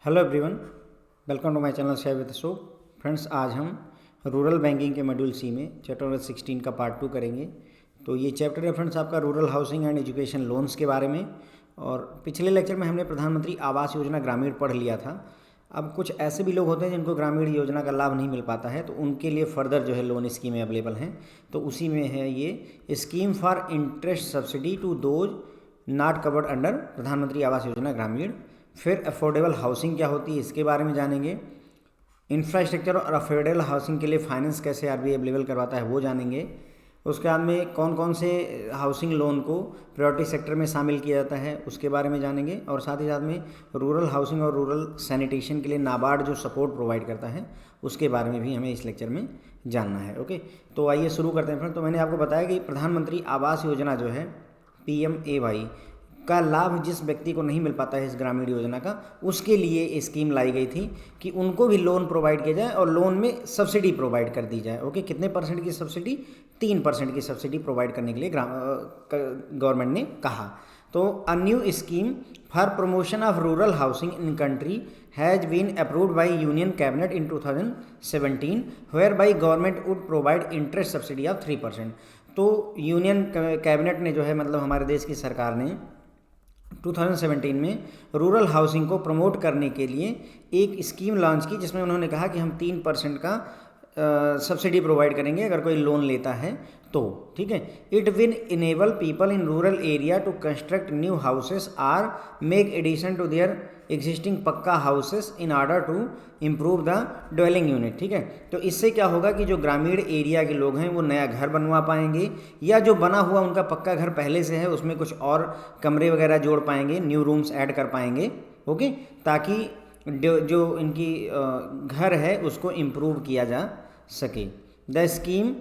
Hello everyone, welcome to my channel share with Ashok. Friends, आज हम rural banking के module c में chapter number 16 का पार्ट 2 करेंगे। तो ये चैप्टर है फ्रेंड्स आपका rural housing and education loans के बारे में। और पिछले लेक्चर में हमने प्रधानमंत्री आवास योजना ग्रामीण पढ़ लिया था। अब कुछ ऐसे भी लोग होते हैं जिनको ग्रामीण योजना का लाभ नहीं मिल पाता है, तो उनके लिए फर्दर जो है लोन स्कीमें अवेलेबल हैं। तो उसी में है ये scheme for interest subsidy to those not covered under Pradhanmantri Awas Yojana ग्रामीण। फिर अफोर्डेबल हाउसिंग क्या होती है इसके बारे में जानेंगे। इंफ्रास्ट्रक्चर और अफोर्डेबल हाउसिंग के लिए फाइनेंस कैसे आरबीआई अवेलेबल करवाता है वो जानेंगे। उसके बाद में कौन कौन से हाउसिंग लोन को प्रायोरिटी सेक्टर में शामिल किया जाता है उसके बारे में जानेंगे। और साथ ही साथ में रूरल हाउसिंग और रूरल सैनिटेशन के लिए नाबार्ड जो सपोर्ट प्रोवाइड करता है उसके बारे में भी हमें इस लेक्चर में जानना है। ओके, तो आइए शुरू करते हैं फ्रेंड। तो मैंने आपको बताया कि प्रधानमंत्री आवास योजना जो है PMAY का लाभ जिस व्यक्ति को नहीं मिल पाता है इस ग्रामीण योजना का, उसके लिए स्कीम लाई गई थी कि उनको भी लोन प्रोवाइड किया जाए और लोन में सब्सिडी प्रोवाइड कर दी जाए। ओके, कितने परसेंट की सब्सिडी? 3% की सब्सिडी प्रोवाइड करने के लिए गवर्नमेंट ने कहा। तो a new scheme for promotion of rural housing in country has been approved by union cabinet in 2017 where by government would provide interest subsidy of 3%। तो यूनियन कैबिनेट ने जो है मतलब हमारे देश की सरकार ने 2017 में रूरल हाउसिंग को प्रमोट करने के लिए एक स्कीम लॉन्च की, जिसमें उन्होंने कहा कि हम 3% का सब्सिडी प्रोवाइड करेंगे अगर कोई लोन लेता है तो। ठीक है, it will enable people in rural area to construct new houses or make addition to their existing pucca houses in order to improve the dwelling unit. ठीक है, तो इससे क्या होगा कि जो ग्रामीण एरिया के लोग हैं वो नया घर बनवा पाएंगे, या जो बना हुआ उनका पक्का घर पहले से है उसमें कुछ और कमरे वगैरह जोड़ पाएंगे, न्यू रूम्स ऐड कर पाएंगे। ओके, ताकि जो इनकी घर है उसको इम्प्रूव किया जा सके। The scheme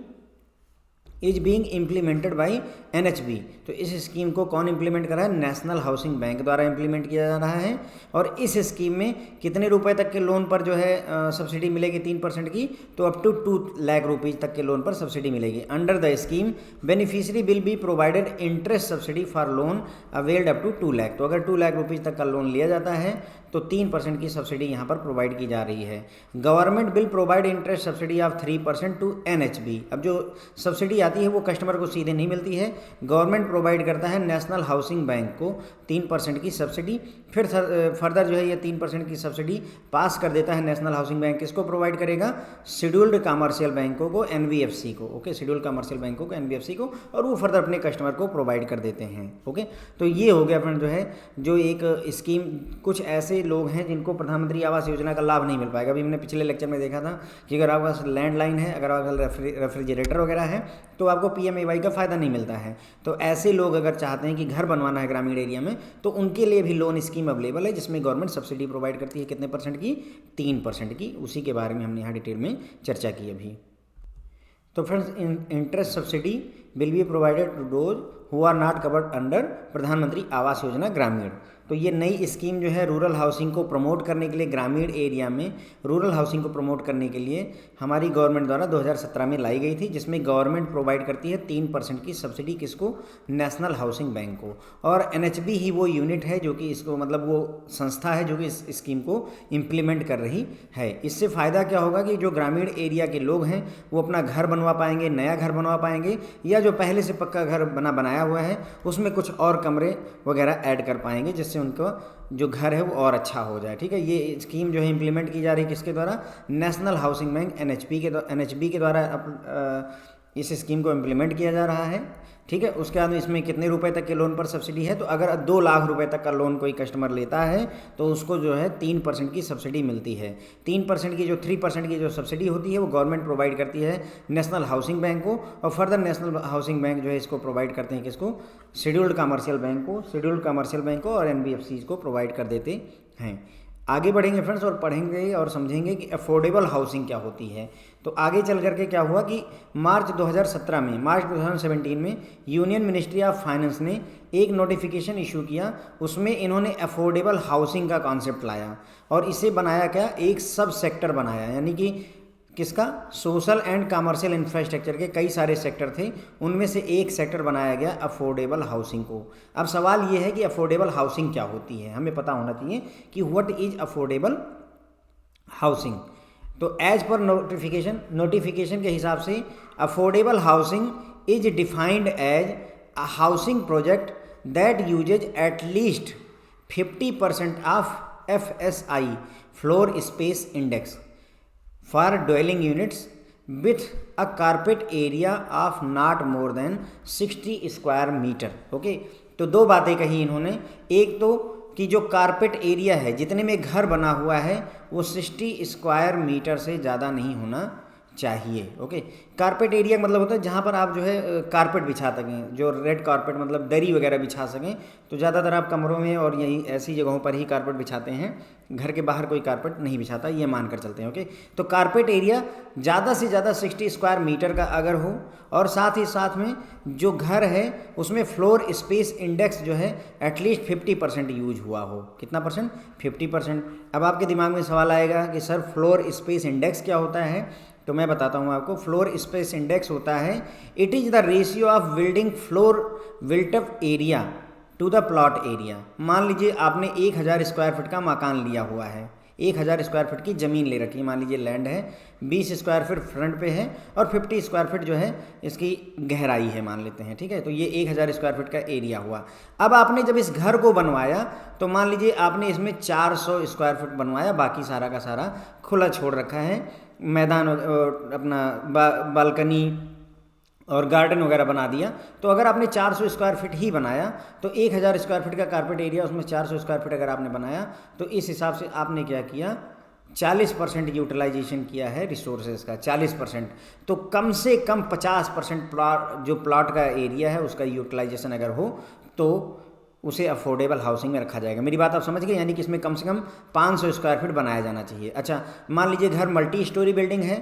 is being implemented by NHB। तो इस स्कीम को कौन इम्प्लीमेंट कर रहा है? नेशनल हाउसिंग बैंक द्वारा इम्प्लीमेंट किया जा रहा है। और इस स्कीम में कितने रुपए तक के लोन पर जो है सब्सिडी मिलेगी 3% की? तो अप टू 2 लाख रुपीज़ तक के लोन पर सब्सिडी मिलेगी। Under the scheme beneficiary will be provided interest subsidy for loan availed up to 2 lakh. तो अगर 2 लाख रुपीज़ तक का लोन लिया जाता है तो 3% की सब्सिडी यहाँ पर प्रोवाइड की जा रही है। Government will provide interest subsidy of 3% to NHB। अब जो सब्सिडी आती है वो कस्टमर को सीधे नहीं मिलती है, गवर्नमेंट प्रोवाइड करता है नेशनल हाउसिंग बैंक को 3% की सब्सिडी। फिर फर्दर जो है ये 3% की सब्सिडी पास कर देता है नेशनल हाउसिंग बैंक। किसको प्रोवाइड करेगा? शेड्यूल्ड कमर्शियल बैंकों को, NBFC को। ओके, शेड्यूल्ड कमर्शियल बैंकों को, NBFC को, और वो फर्दर अपने कस्टमर को प्रोवाइड कर देते हैं। ओके, तो ये हो गया फ्रेंड जो है जो एक स्कीम। कुछ ऐसे लोग हैं जिनको प्रधानमंत्री आवास योजना का लाभ नहीं मिल पाएगा। अभी हमने पिछले लेक्चर में देखा था कि अगर आपके पास लैंडलाइन है, अगर आपके पास रेफ्रिजरेटर वगैरह है, तो आपको PMAY का फ़ायदा नहीं मिलता है। तो ऐसे लोग अगर चाहते हैं कि घर बनवाना है ग्रामीण एरिया में, तो उनके लिए भी लोन स्कीम अवेलेबल है, जिसमें गवर्नमेंट सब्सिडी प्रोवाइड करती है। कितने परसेंट की? 3% की। उसी के बारे में हमने यहाँ डिटेल में चर्चा की अभी। तो friends, interest subsidy will be provided to those who are not covered under Pradhanmantri Awas Yojana ग्रामीण। तो ये नई स्कीम जो है रूरल हाउसिंग को प्रमोट करने के लिए, ग्रामीण एरिया में रूरल हाउसिंग को प्रमोट करने के लिए हमारी गवर्नमेंट द्वारा 2017 में लाई गई थी, जिसमें गवर्नमेंट प्रोवाइड करती है 3% की सब्सिडी। किसको? नेशनल हाउसिंग बैंक को। और NHB ही वो यूनिट है जो कि इसको मतलब वो संस्था है जो कि इस स्कीम को इम्प्लीमेंट कर रही है। इससे फ़ायदा क्या होगा कि जो ग्रामीण एरिया के लोग हैं वो अपना घर बनवा पाएंगे, नया घर बनवा पाएंगे, या जो पहले से पक्का घर बनाया हुआ है उसमें कुछ और कमरे वगैरह ऐड कर पाएंगे, जिससे उनको जो घर है वो और अच्छा हो जाए। ठीक है, ये स्कीम जो है इम्प्लीमेंट की जा रही है किसके द्वारा? नेशनल हाउसिंग बैंक NHB के द्वारा इस स्कीम को इम्प्लीमेंट किया जा रहा है। ठीक है, उसके बाद इसमें कितने रुपए तक के लोन पर सब्सिडी है? तो अगर 2 लाख रुपए तक का लोन कोई कस्टमर लेता है तो उसको जो है 3% की सब्सिडी मिलती है। 3% की जो 3% की जो सब्सिडी होती है वो गवर्नमेंट प्रोवाइड करती है नेशनल हाउसिंग बैंक को, और फर्दर नेशनल हाउसिंग बैंक जो है इसको प्रोवाइड करते हैं किसको? शेड्यूल्ड कमर्शियल बैंक को, शेड्यूल्ड कमर्शियल बैंक को और NBFC को प्रोवाइड कर देते हैं। आगे बढ़ेंगे फ्रेंड्स और पढ़ेंगे और समझेंगे कि अफोर्डेबल हाउसिंग क्या होती है। तो आगे चल करके क्या हुआ कि मार्च 2017 में यूनियन मिनिस्ट्री ऑफ फाइनेंस ने एक नोटिफिकेशन इशू किया। उसमें इन्होंने अफोर्डेबल हाउसिंग का कॉन्सेप्ट लाया और इसे बनाया क्या? एक सब सेक्टर बनाया, यानी कि किसका? सोशल एंड कमर्शियल इंफ्रास्ट्रक्चर के कई सारे सेक्टर थे, उनमें से एक सेक्टर बनाया गया अफोर्डेबल हाउसिंग को। अब सवाल ये है कि अफोर्डेबल हाउसिंग क्या होती है, हमें पता होना चाहिए कि व्हाट इज अफोर्डेबल हाउसिंग। तो एज पर नोटिफिकेशन के हिसाब से affordable housing is defined as a housing project that uses at least 50% of FSI floor space index for dwelling units with a carpet area of not more than 60 square metre. Okay, तो दो बातें कही इन्होंने। एक तो कि जो carpet area है जितने में घर बना हुआ है वो 60 स्क्वायर मीटर से ज़्यादा नहीं होना चाहिए। ओके, कारपेट एरिया का मतलब होता है जहाँ पर आप जो है कारपेट बिछा सकें, जो रेड कारपेट मतलब दरी वगैरह बिछा सकें। तो ज़्यादातर आप कमरों में और यही ऐसी जगहों पर ही कारपेट बिछाते हैं, घर के बाहर कोई कारपेट नहीं बिछाता, ये मान कर चलते हैं। ओके, तो कारपेट एरिया ज़्यादा से ज़्यादा 60 स्क्वायर मीटर का अगर हो, और साथ ही साथ में जो घर है उसमें फ्लोर स्पेस इंडेक्स जो है एटलीस्ट 50% यूज हुआ हो। कितना परसेंट? 50%। अब आपके दिमाग में सवाल आएगा कि सर फ्लोर स्पेस इंडेक्स क्या होता है, तो मैं बताता हूँ आपको। फ्लोर स्पेस इंडेक्स होता है, it is the ratio of building floor built up area to the plot area. मान लीजिए आपने 1000 स्क्वायर फीट का मकान लिया हुआ है, 1000 स्क्वायर फीट की ज़मीन ले रखी है, मान लीजिए लैंड है, 20 स्क्वायर फीट फ्रंट पे है और 50 स्क्वायर फीट जो है इसकी गहराई है मान लेते हैं, ठीक है। तो ये 1000 स्क्वायर फीट का एरिया हुआ। अब आपने जब इस घर को बनवाया तो मान लीजिए आपने इसमें 400 स्क्वायर फीट बनवाया, बाकी सारा का सारा खुला छोड़ रखा है, मैदान अपना बालकनी और गार्डन वगैरह बना दिया। तो अगर आपने 400 स्क्वायर फीट ही बनाया तो 1000 स्क्वायर फीट का कारपेट एरिया, उसमें 400 स्क्वायर फीट अगर आपने बनाया तो इस हिसाब से आपने क्या किया, 40% यूटिलाइजेशन किया है रिसोर्सेज का, 40%। तो कम से कम 50% प्लॉट, जो प्लॉट का एरिया है उसका यूटिलाइजेशन अगर हो तो उसे अफोर्डेबल हाउसिंग में रखा जाएगा। मेरी बात आप समझ गए, यानी कि इसमें कम से कम 500 स्क्वायर फीट बनाया जाना चाहिए। अच्छा, मान लीजिए घर मल्टी स्टोरी बिल्डिंग है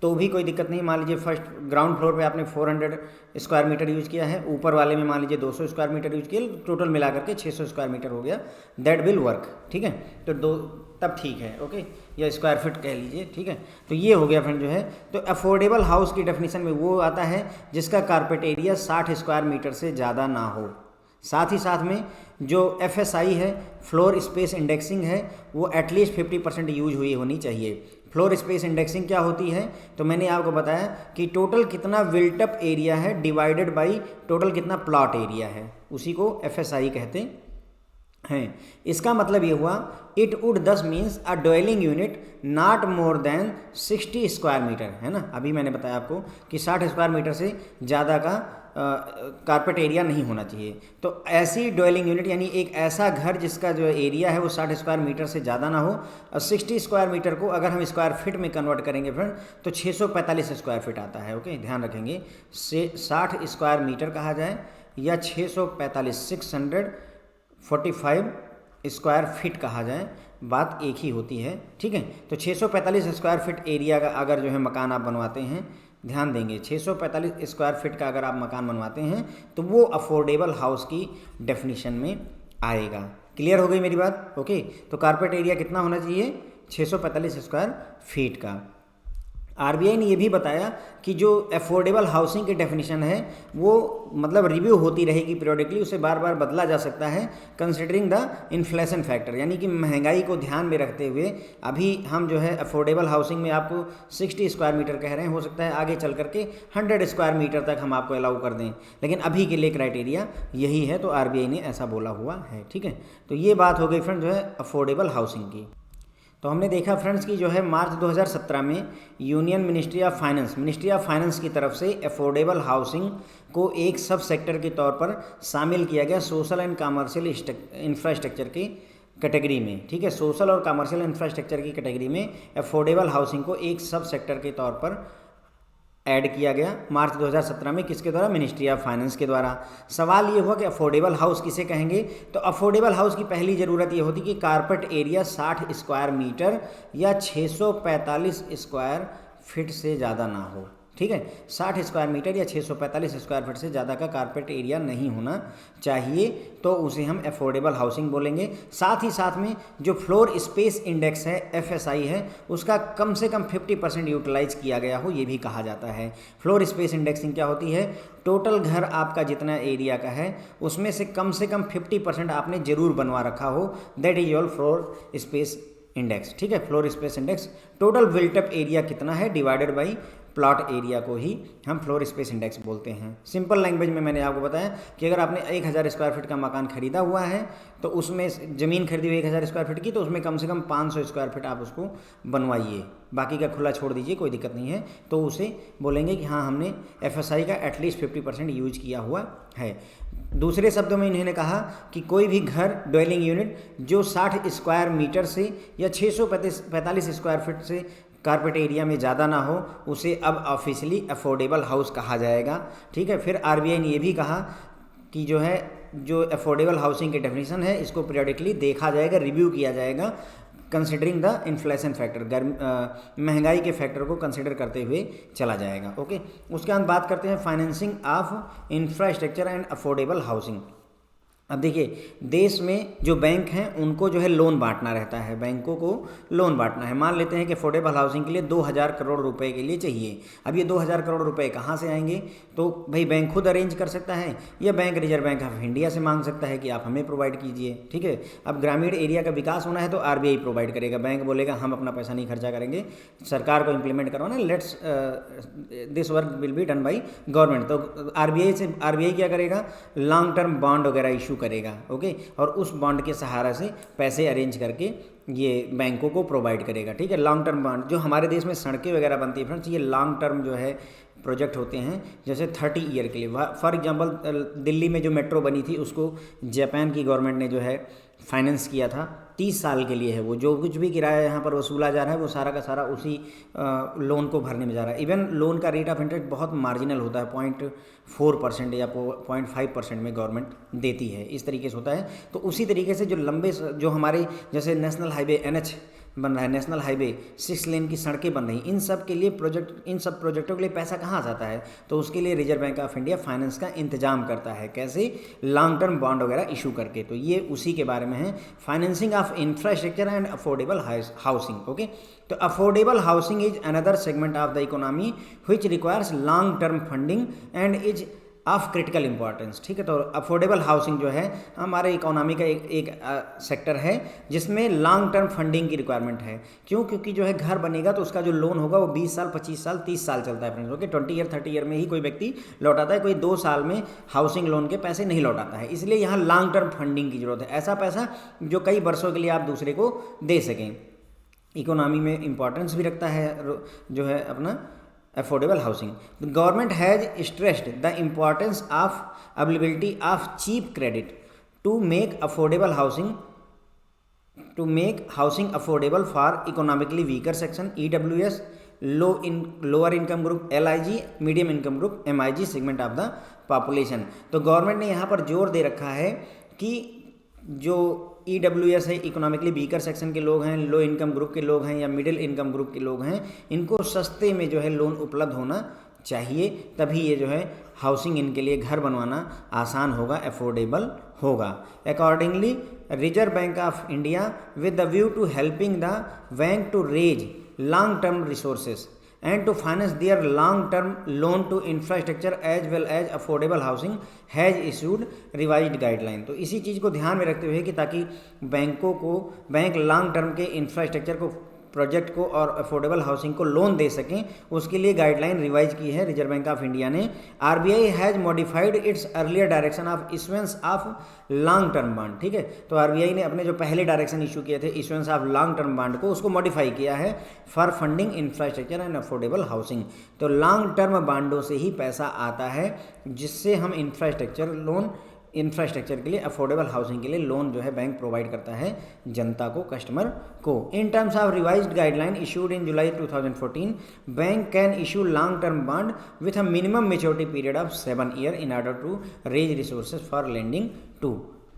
तो भी कोई दिक्कत नहीं। मान लीजिए फर्स्ट ग्राउंड फ्लोर पे आपने 400 स्क्वायर मीटर यूज़ किया है, ऊपर वाले में मान लीजिए 200 स्क्वायर मीटर यूज़ किया, टोटल मिला करके 600 स्क्वायर मीटर हो गया, दैट विल वर्क, ठीक है। तो तब ठीक है, ओके, या स्क्वायर फीट कह लीजिए, ठीक है। तो ये हो गया फ्रेंड जो है। तो अफोर्डेबल हाउस की डेफिनेशन में वो आता है जिसका कारपेट एरिया 60 स्क्वायर मीटर से ज़्यादा ना हो। साथ ही साथ में जो FSI है, फ्लोर स्पेस इंडेक्सिंग है, वो एटलीस्ट 50% यूज हुई होनी चाहिए। फ्लोर स्पेस इंडेक्सिंग क्या होती है, तो मैंने आपको बताया कि टोटल कितना बिल्टअप एरिया है डिवाइडेड बाय टोटल कितना प्लॉट एरिया है, उसी को FSI कहते हैं। इसका मतलब ये हुआ, it would this means a dwelling unit not more than 60 square metre, है ना। अभी मैंने बताया आपको कि 60 स्क्वायर मीटर से ज़्यादा का कारपेट एरिया नहीं होना चाहिए। तो ऐसी ड्वेलिंग यूनिट यानी एक ऐसा घर जिसका जो एरिया है वो 60 स्क्वायर मीटर से ज़्यादा ना हो। और 60 स्क्वायर मीटर को अगर हम स्क्वायर फीट में कन्वर्ट करेंगे फ्रेंड तो 645 स्क्वायर फीट आता है। ओके, ध्यान रखेंगे, से 60 स्क्वायर मीटर कहा जाए या 645 645 स्क्वायर फीट कहा जाए, बात एक ही होती है, ठीक है। तो 645 स्क्वायर फीट एरिया का अगर जो है मकान आप बनवाते हैं, ध्यान देंगे 645 स्क्वायर फीट का अगर आप मकान बनवाते हैं तो वो अफोर्डेबल हाउस की डेफिनेशन में आएगा। क्लियर हो गई मेरी बात? ओके, तो कारपेट एरिया कितना होना चाहिए? 645 स्क्वायर फीट का। RBI ने ये भी बताया कि जो अफोर्डेबल हाउसिंग की डेफिनेशन है वो मतलब रिव्यू होती रहेगी पीरियडिकली, उसे बार बार बदला जा सकता है कंसिडरिंग द इन्फ्लेशन फैक्टर, यानी कि महंगाई को ध्यान में रखते हुए। अभी हम जो है अफोर्डेबल हाउसिंग में आपको 60 स्क्वायर मीटर कह रहे हैं, हो सकता है आगे चल करके 100 स्क्वायर मीटर तक हम आपको अलाउ कर दें, लेकिन अभी के लिए क्राइटेरिया यही है, तो RBI ने ऐसा बोला हुआ है, ठीक है। तो ये बात हो गई फ्रेंड जो है अफोर्डेबल हाउसिंग की। तो हमने देखा फ्रेंड्स कि जो है मार्च 2017 में यूनियन मिनिस्ट्री ऑफ फाइनेंस की तरफ से अफोर्डेबल हाउसिंग को एक सब सेक्टर के तौर पर शामिल किया गया सोशल एंड कमर्शियल इंफ्रास्ट्रक्चर की कैटेगरी में, ठीक है। सोशल और कमर्शियल इंफ्रास्ट्रक्चर की कैटेगरी में अफोर्डेबल हाउसिंग को एक सब सेक्टर के तौर पर ऐड किया गया मार्च 2017 में। किसके द्वारा? मिनिस्ट्री ऑफ फाइनेंस के द्वारा। सवाल ये हुआ कि अफोर्डेबल हाउस किसे कहेंगे, तो अफोर्डेबल हाउस की पहली ज़रूरत ये होती कि कारपेट एरिया 60 स्क्वायर मीटर या 645 स्क्वायर फीट से ज़्यादा ना हो। ठीक है। 60 स्क्वायर मीटर या 645 स्क्वायर फीट से ज़्यादा का कारपेट एरिया नहीं होना चाहिए, तो उसे हम अफोर्डेबल हाउसिंग बोलेंगे। साथ ही साथ में जो फ्लोर स्पेस इंडेक्स है FSI है, उसका कम से कम 50% यूटिलाइज किया गया हो, ये भी कहा जाता है। फ्लोर स्पेस इंडेक्सिंग क्या होती है? टोटल घर आपका जितना एरिया का है उसमें से कम 50% आपने जरूर बनवा रखा हो, that is your floor space index. ठीक है, floor space index total built up area कितना है डिवाइडेड बाई प्लॉट एरिया को ही हम फ्लोर स्पेस इंडेक्स बोलते हैं। सिंपल लैंग्वेज में मैंने आपको बताया कि अगर आपने 1000 स्क्वायर फीट का मकान खरीदा हुआ है तो उसमें ज़मीन खरीदी हुई 1000 स्क्वायर फीट की, तो उसमें कम से कम 500 स्क्वायर फीट आप उसको बनवाइए, बाकी का खुला छोड़ दीजिए, कोई दिक्कत नहीं है। तो उसे बोलेंगे कि हाँ हमने FSI का एटलीस्ट 50% यूज किया हुआ है। दूसरे शब्दों में इन्होंने कहा कि कोई भी घर ड्वेलिंग यूनिट जो 60 स्क्वायर मीटर से या 645 स्क्वायर फीट से कारपेट एरिया में ज़्यादा ना हो, उसे अब ऑफिशियली अफोर्डेबल हाउस कहा जाएगा। ठीक है, फिर RBI ने ये भी कहा कि जो अफोर्डेबल हाउसिंग की डेफिनेशन है इसको पीरियडिकली देखा जाएगा, रिव्यू किया जाएगा, कंसिडरिंग द इन्फ्लेशन फैक्टर, महंगाई के फैक्टर को कंसिडर करते हुए चला जाएगा। ओके, उसके बाद बात करते हैं financing of infrastructure and affordable housing. अब देखिए, देश में जो बैंक हैं उनको जो है लोन बांटना रहता है, बैंकों को लोन बांटना है। मान लेते हैं कि अफोर्डेबल हाउसिंग के लिए 2000 करोड़ रुपए के लिए चाहिए। अब ये 2000 करोड़ रुपए कहाँ से आएंगे? तो भाई बैंक खुद अरेंज कर सकता है या bank reserve bank of India से मांग सकता है कि आप हमें प्रोवाइड कीजिए। ठीक है, अब ग्रामीण एरिया का विकास होना है तो RBI प्रोवाइड करेगा, बैंक बोलेगा हम अपना पैसा नहीं खर्चा करेंगे, सरकार को इम्प्लीमेंट करवाना, let's this work will be done by government. तो RBI क्या करेगा? लॉन्ग टर्म बॉन्ड वगैरह इशू करेगा। ओके, और उस बॉन्ड के सहारा से पैसे अरेंज करके ये बैंकों को प्रोवाइड करेगा। ठीक है, लॉन्ग टर्म बॉन्ड, जो हमारे देश में सड़कें वगैरह बनती है फ्रेंड्स, ये लॉन्ग टर्म जो है प्रोजेक्ट होते हैं, जैसे 30 ईयर के लिए। फॉर एग्जांपल दिल्ली में जो मेट्रो बनी थी उसको जापान की गवर्नमेंट ने जो है फाइनेंस किया था, 30 साल के लिए है वो। जो कुछ भी किराया यहाँ पर वसूला जा रहा है वो सारा का सारा उसी लोन को भरने में जा रहा है। इवन लोन का रेट ऑफ इंटरेस्ट बहुत मार्जिनल होता है, 0.4% या 0.5% में गवर्नमेंट देती है, इस तरीके से होता है। तो उसी तरीके से जो हमारे जैसे नेशनल हाईवे NH बन रहा है, नेशनल हाईवे 6 लेन की सड़कें बन रही, इन सब प्रोजेक्टों के लिए पैसा कहाँ से आता है? तो उसके लिए reserve bank of India finance का इंतजाम करता है। कैसे? लॉन्ग टर्म बॉन्ड वगैरह इशू करके। तो ये उसी के बारे में है, financing of infrastructure and affordable housing. Okay, तो affordable housing is another segment of the economy which requires long term funding and is of critical importance. ठीक है, तो अफोर्डेबल हाउसिंग जो है हमारे इकोनॉमी का एक सेक्टर है जिसमें लॉन्ग टर्म फंडिंग की रिक्वायरमेंट है। क्यों? क्योंकि जो है घर बनेगा तो उसका जो लोन होगा वो 20 साल, 25 साल, 30 साल चलता है फ्रेंड्स। ओके, 20 ईयर 30 ईयर में ही कोई व्यक्ति लौटाता है, कोई 2 साल में हाउसिंग लोन के पैसे नहीं लौटाता है। इसलिए यहाँ लॉन्ग टर्म फंडिंग की जरूरत है, ऐसा पैसा जो कई वर्षों के लिए आप दूसरे को दे सकें। इकोनॉमी में इंपॉर्टेंस भी रखता है जो है अपना affordable housing. The government has stressed the importance of availability of cheap credit to make housing affordable for economically weaker section EWS, lower income group LIG, medium income group MIG segment of the population। तो government ने यहाँ पर जोर दे रखा है कि जो EWS है, इकोनॉमिकली वीकर सेक्शन के लोग हैं, लो इनकम ग्रुप के लोग हैं या मिडिल इनकम ग्रुप के लोग हैं, इनको सस्ते में जो है लोन उपलब्ध होना चाहिए, तभी ये जो है हाउसिंग इनके लिए घर बनवाना आसान होगा, अफोर्डेबल होगा। Accordingly reserve bank of India with the view to helping the bank to raise long term resources and to finance their long term loan to infrastructure as well as affordable housing has issued revised guideline। तो इसी चीज़ को ध्यान में रखते हुए कि ताकि bank long term के इंफ्रास्ट्रक्चर को, प्रोजेक्ट को और अफोर्डेबल हाउसिंग को लोन दे सकें, उसके लिए गाइडलाइन रिवाइज की है रिजर्व बैंक ऑफ इंडिया ने। RBI has modified it's earlier direction of issuance of long term bond. ठीक है, तो RBI ने अपने जो पहले डायरेक्शन इशू किए थे issuance of long term bond को, उसको मॉडिफाई किया है for funding infrastructure and affordable housing. तो लॉन्ग टर्म बॉन्डों से ही पैसा आता है जिससे हम इंफ्रास्ट्रक्चर के लिए, अफोर्डेबल हाउसिंग के लिए लोन जो है बैंक प्रोवाइड करता है जनता को, कस्टमर को। In terms of revised guideline issued in July 2014, bank can issue long term bond with a minimum maturity period of 7 year in order to raise resources for lending to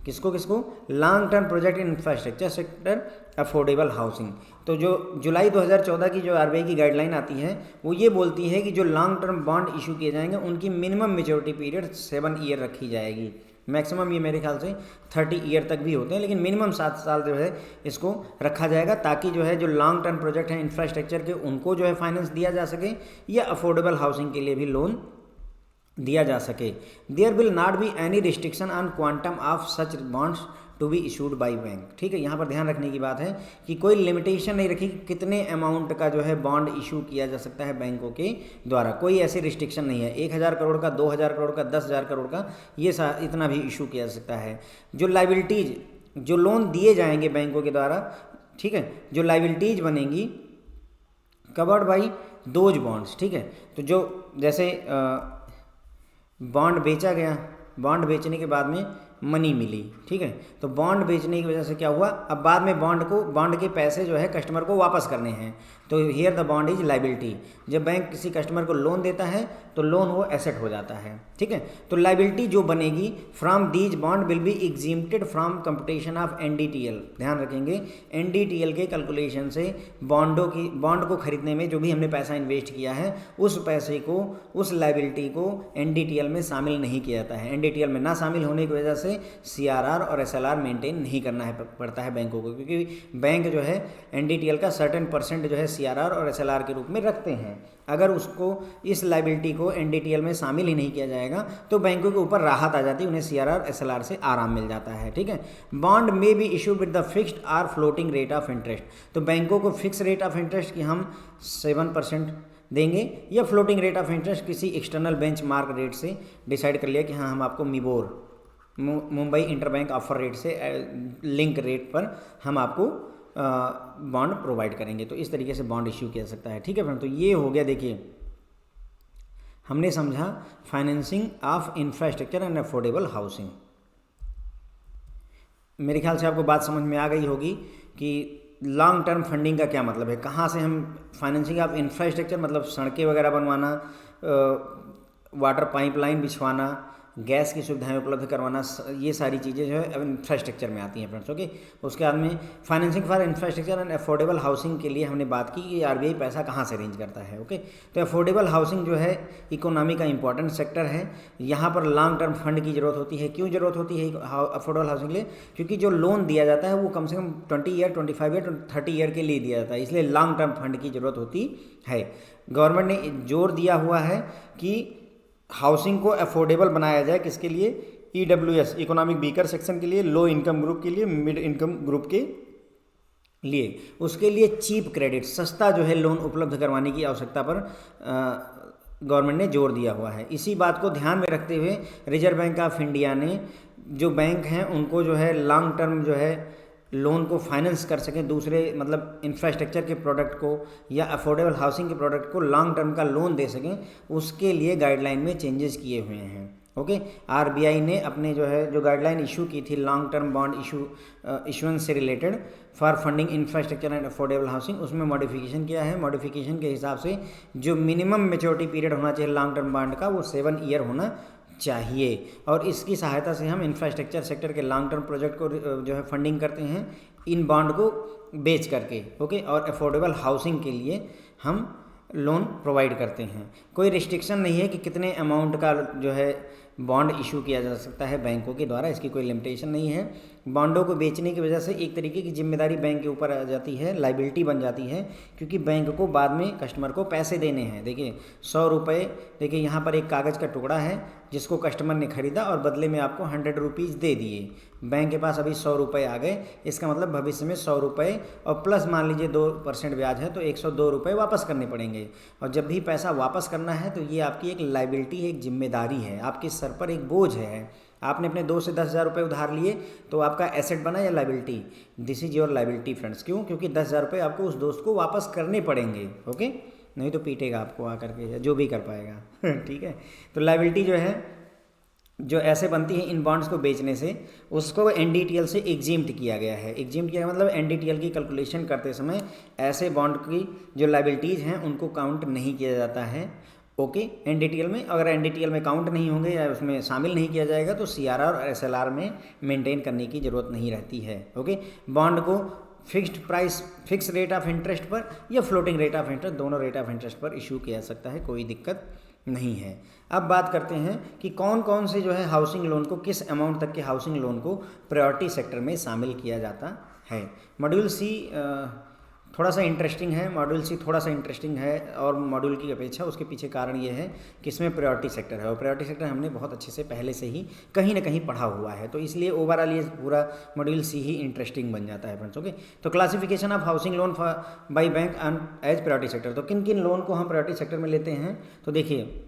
किसको किसको? Long term project in infrastructure sector, affordable housing. तो जो जुलाई 2014 की जो RBI की guideline आती है वो ये बोलती है कि जो लॉन्ग टर्म बॉन्ड इशू किए जाएंगे उनकी मिनिमम मेच्योरिटी पीरियड 7 ईयर रखी जाएगी। मैक्सिमम ये मेरे ख्याल से 30 ईयर तक भी होते हैं, लेकिन मिनिमम 7 साल जो है इसको रखा जाएगा, ताकि जो है जो लॉन्ग टर्म प्रोजेक्ट हैं इंफ्रास्ट्रक्चर के उनको जो है फाइनेंस दिया जा सके या अफोर्डेबल हाउसिंग के लिए भी लोन दिया जा सके। There will not be any restriction on quantum of such bonds to be issued by bank. ठीक है, यहाँ पर ध्यान रखने की बात है कि कोई लिमिटेशन नहीं रखी कि कितने अमाउंट का जो है बॉन्ड इशू किया जा सकता है बैंकों के द्वारा, कोई ऐसी रिस्ट्रिक्शन नहीं है। 1000 करोड़ का, 2000 करोड़ का, 10,000 करोड़ का, ये इतना भी इशू किया जा सकता है। जो लाइबिलिटीज, जो लोन दिए जाएंगे बैंकों के द्वारा, ठीक है, जो लाइबिलिटीज बनेंगी कवर्ड बाई दोज बॉन्ड्स। ठीक है, तो जो जैसे बॉन्ड बेचा गया, बॉन्ड बेचने के बाद में मनी मिली, ठीक है, तो बॉन्ड बेचने की वजह से क्या हुआ, अब बाद में बॉन्ड के पैसे जो है कस्टमर को वापस करने हैं, तो here the bond is liability. जब बैंक किसी कस्टमर को लोन देता है तो लोन वो एसेट हो जाता है। ठीक है, तो लाइबिलिटी जो बनेगी from these bond will be exempted from computation of NDTL. ध्यान रखेंगे, एनडीटीएल के कैलकुलेशन से बॉन्ड को खरीदने में जो भी हमने पैसा इन्वेस्ट किया है उस पैसे को, उस लाइबिलिटी को एनडीटीएल में शामिल नहीं किया जाता है। एनडीटीएल में ना शामिल होने की वजह से सीआरआर और एसएलआर मेंटेन नहीं करना पड़ता है बैंकों को, क्योंकि बैंक जो है एनडीटीएल का सर्टेन परसेंट जो है सीआरआर और एसएलआर के रूप में रखते हैं। अगर उसको, इस लाइबिलिटी को एनडीटीएल में शामिल ही नहीं किया जाएगा तो बैंकों के ऊपर राहत आ जाती है, उन्हें सीआरआर एसएलआर से आराम मिल जाता है। ठीक है, बॉन्ड में be issue with the fixed or floating rate of interest. तो बैंकों को फिक्स रेट ऑफ इंटरेस्ट की हम 7% देंगे या फ्लोटिंग रेट ऑफ इंटरेस्ट किसी एक्सटर्नल बेंचमार्क रेट से डिसाइड कर लिया कि हाँ हम आपको मिबोर, मुंबई इंटरबैंक ऑफर रेट से लिंक रेट पर हम आपको बॉन्ड प्रोवाइड करेंगे। तो इस तरीके से बॉन्ड इश्यू किया जा सकता है। ठीक है फ्रेंड, तो ये हो गया, देखिए हमने समझा financing of infrastructure and affordable housing. मेरे ख्याल से आपको बात समझ में आ गई होगी कि लॉन्ग टर्म फंडिंग का क्या मतलब है, कहाँ से हम फाइनेंसिंग ऑफ इंफ्रास्ट्रक्चर मतलब सड़कें वगैरह बनवाना, वाटर पाइपलाइन बिछवाना, गैस की सुविधाएं उपलब्ध करवाना, ये सारी चीज़ें जो है इंफ्रास्ट्रक्चर में आती हैं फ्रेंड्स। ओके, उसके बाद में financing for infrastructure and affordable housing के लिए हमने बात की कि आरबीआई पैसा कहाँ से अरेंज करता है। ओके, तो अफोर्डेबल हाउसिंग जो है इकोनॉमी का इंपॉर्टेंट सेक्टर है। यहाँ पर लॉन्ग टर्म फंड की ज़रूरत होती है। क्यों ज़रूरत होती है अफोर्डेबल हाउसिंग के लिए? क्योंकि जो लोन दिया जाता है वो कम से कम 20 ईयर, 25 ईयर, 30 ईयर के लिए दिया जाता है, इसलिए लॉन्ग टर्म फंड की ज़रूरत होती है। गवर्नमेंट ने जोर दिया हुआ है कि हाउसिंग को अफोर्डेबल बनाया जाए, किसके लिए? ईडब्ल्यूएस, इकोनॉमिक वीकर सेक्शन के लिए, लो इनकम ग्रुप के लिए, मिड इनकम ग्रुप के लिए। उसके लिए चीप क्रेडिट, सस्ता जो है लोन उपलब्ध करवाने की आवश्यकता पर गवर्नमेंट ने जोर दिया हुआ है। इसी बात को ध्यान में रखते हुए रिजर्व बैंक ऑफ इंडिया ने जो बैंक हैं उनको जो है लॉन्ग टर्म जो है लोन को फाइनेंस कर सकें, दूसरे मतलब इंफ्रास्ट्रक्चर के प्रोडक्ट को या अफोर्डेबल हाउसिंग के प्रोडक्ट को लॉन्ग टर्म का लोन दे सकें, उसके लिए गाइडलाइन में चेंजेस किए हुए हैं। ओके, आरबीआई ने अपने जो गाइडलाइन इशू की थी लॉन्ग टर्म बॉन्ड इशुएंस से related for funding infrastructure and affordable housing, उसमें मॉडिफिकेशन किया है। मॉडिफिकेशन के हिसाब से जो मिनिमम मेच्योरिटी पीरियड होना चाहिए लॉन्ग टर्म बॉन्ड का वो 7 ईयर होना चाहिए, और इसकी सहायता से हम इंफ्रास्ट्रक्चर सेक्टर के लॉन्ग टर्म प्रोजेक्ट को जो है फंडिंग करते हैं इन बॉन्ड को बेच करके। ओके, और अफोर्डेबल हाउसिंग के लिए हम लोन प्रोवाइड करते हैं। कोई रिस्ट्रिक्शन नहीं है कि कितने अमाउंट का जो है बॉन्ड इशू किया जा सकता है बैंकों के द्वारा, इसकी कोई लिमिटेशन नहीं है। बॉन्डों को बेचने की वजह से एक तरीके की जिम्मेदारी बैंक के ऊपर आ जाती है, लाइबिलिटी बन जाती है, क्योंकि बैंक को बाद में कस्टमर को पैसे देने हैं। देखिए 100 रुपये, देखिए यहाँ पर एक कागज़ का टुकड़ा है जिसको कस्टमर ने खरीदा और बदले में आपको 100 रुपीज़ दे दिए। बैंक के पास अभी 100 रुपये आ गए, इसका मतलब भविष्य में 100 रुपये और प्लस मान लीजिए 2% ब्याज है तो 102 रुपये वापस करने पड़ेंगे। और जब भी पैसा वापस करना है तो ये आपकी एक लाइबिलिटी है, एक जिम्मेदारी है, आपके सर पर एक बोझ है। आपने अपने दोस्त से 10,000 रुपये उधार लिए तो आपका एसेट बना या liability? This is your liability friends. क्यों? क्योंकि 10,000 रुपये आपको उस दोस्त को वापस करने पड़ेंगे। ओके, नहीं तो पीटेगा आपको आकर के, जो भी कर पाएगा। ठीक है, तो लाइबिलिटी जो है जो ऐसे बनती है इन बॉन्ड्स को बेचने से, उसको एनडीटीएल से एग्जिम्ट किया गया है। एग्जिम्ट किया मतलब एनडीटीएल की कैलकुलेशन करते समय ऐसे बॉन्ड की जो लाइबिलिटीज़ हैं उनको काउंट नहीं किया जाता है ओके एनडीटीएल में, अगर एनडीटीएल में काउंट नहीं होंगे या उसमें शामिल नहीं किया जाएगा तो सीआरआर और एसएलआर में मेंटेन करने की ज़रूरत नहीं रहती है। ओके, बॉन्ड को fixed price, fix rate of interest पर या फ्लोटिंग रेट ऑफ इंटरेस्ट, दोनों रेट ऑफ इंटरेस्ट पर इशू किया जा सकता है, कोई दिक्कत नहीं है। अब बात करते हैं कि कौन कौन से जो है हाउसिंग लोन को, किस अमाउंट तक के हाउसिंग लोन को प्रायोरिटी सेक्टर में शामिल किया जाता है। मॉड्यूल सी थोड़ा सा इंटरेस्टिंग है, मॉड्यूल सी थोड़ा सा इंटरेस्टिंग है और मॉड्यूल की अपेक्षा। उसके पीछे कारण ये है कि इसमें प्रायोरिटी सेक्टर है और प्रायोरिटी सेक्टर हमने बहुत अच्छे से पहले से ही कहीं ना कहीं पढ़ा हुआ है, तो इसलिए ओवरऑल ये पूरा मॉड्यूल सी ही इंटरेस्टिंग बन जाता है फ्रेंड्स। ओके, तो classification of housing loan by bank as priority sector, तो किन किन लोन को हम प्रायोरिटी सेक्टर में लेते हैं, तो देखिए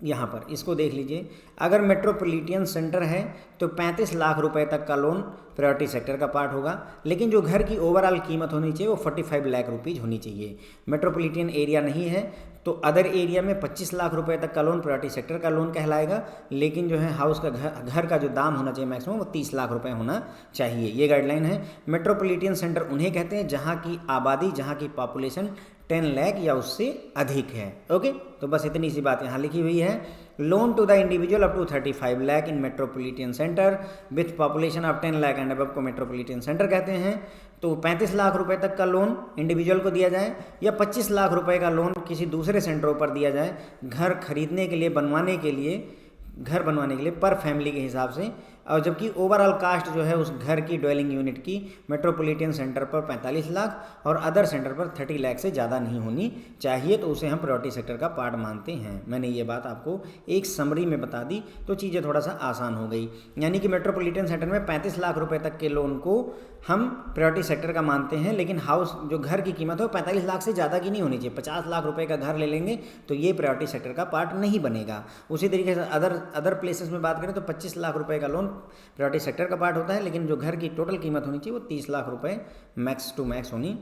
यहाँ पर इसको देख लीजिए। अगर मेट्रोपॉलिटन सेंटर है तो 35 लाख रुपए तक का लोन प्रायोरिटी सेक्टर का पार्ट होगा, लेकिन जो घर की ओवरऑल कीमत होनी चाहिए वो 45 लाख रुपीज़ होनी चाहिए। मेट्रोपॉलिटन एरिया नहीं है तो अदर एरिया में 25 लाख रुपए तक का लोन प्रायोरिटी सेक्टर का लोन कहलाएगा, लेकिन जो है हाउस का घर का जो दाम होना चाहिए मैक्सिमम वो 30 लाख रुपए होना चाहिए, ये गाइडलाइन है। मेट्रोपॉलिटन सेंटर उन्हें कहते हैं जहाँ की आबादी, जहाँ की पॉपुलेशन 10 लाख या उससे अधिक है। ओके, तो बस इतनी सी बात यहाँ लिखी हुई है। Loan to the individual up to 35 lakh in metropolitan centre with population of 10 lakh and above को मेट्रोपॉलिटन सेंटर कहते हैं। तो 35 लाख रुपए तक का लोन इंडिविजुअल को दिया जाए या 25 लाख रुपए का लोन किसी दूसरे सेंटरों पर दिया जाए घर खरीदने के लिए, बनवाने के लिए, घर बनवाने के लिए पर फैमिली के हिसाब से, और जबकि ओवरऑल कास्ट जो है उस घर की ड्वेलिंग यूनिट की मेट्रोपॉलिटन सेंटर पर 45 लाख और अदर सेंटर पर 30 लाख से ज़्यादा नहीं होनी चाहिए, तो उसे हम प्रायोरिटी सेक्टर का पार्ट मानते हैं। मैंने ये बात आपको एक समरी में बता दी तो चीज़ें थोड़ा सा आसान हो गई। यानी कि मेट्रोपॉलिटन सेंटर में 35 लाख रुपए तक के लोन को हम प्रायोरिटी सेक्टर का मानते हैं, लेकिन हाउस जो घर की कीमत है वो 45 लाख से ज़्यादा की नहीं होनी चाहिए। 50 लाख रुपए का घर ले लेंगे तो ये प्रायोरिटी सेक्टर का पार्ट नहीं बनेगा। उसी तरीके से अदर प्लेसेस में बात करें तो 25 लाख रुपए का लोन प्रायोरिटी सेक्टर का पार्ट होता है, लेकिन जो घर की टोटल कीमत होनी चाहिए वो 30 लाख रुपए मैक्स टू मैक्स होनी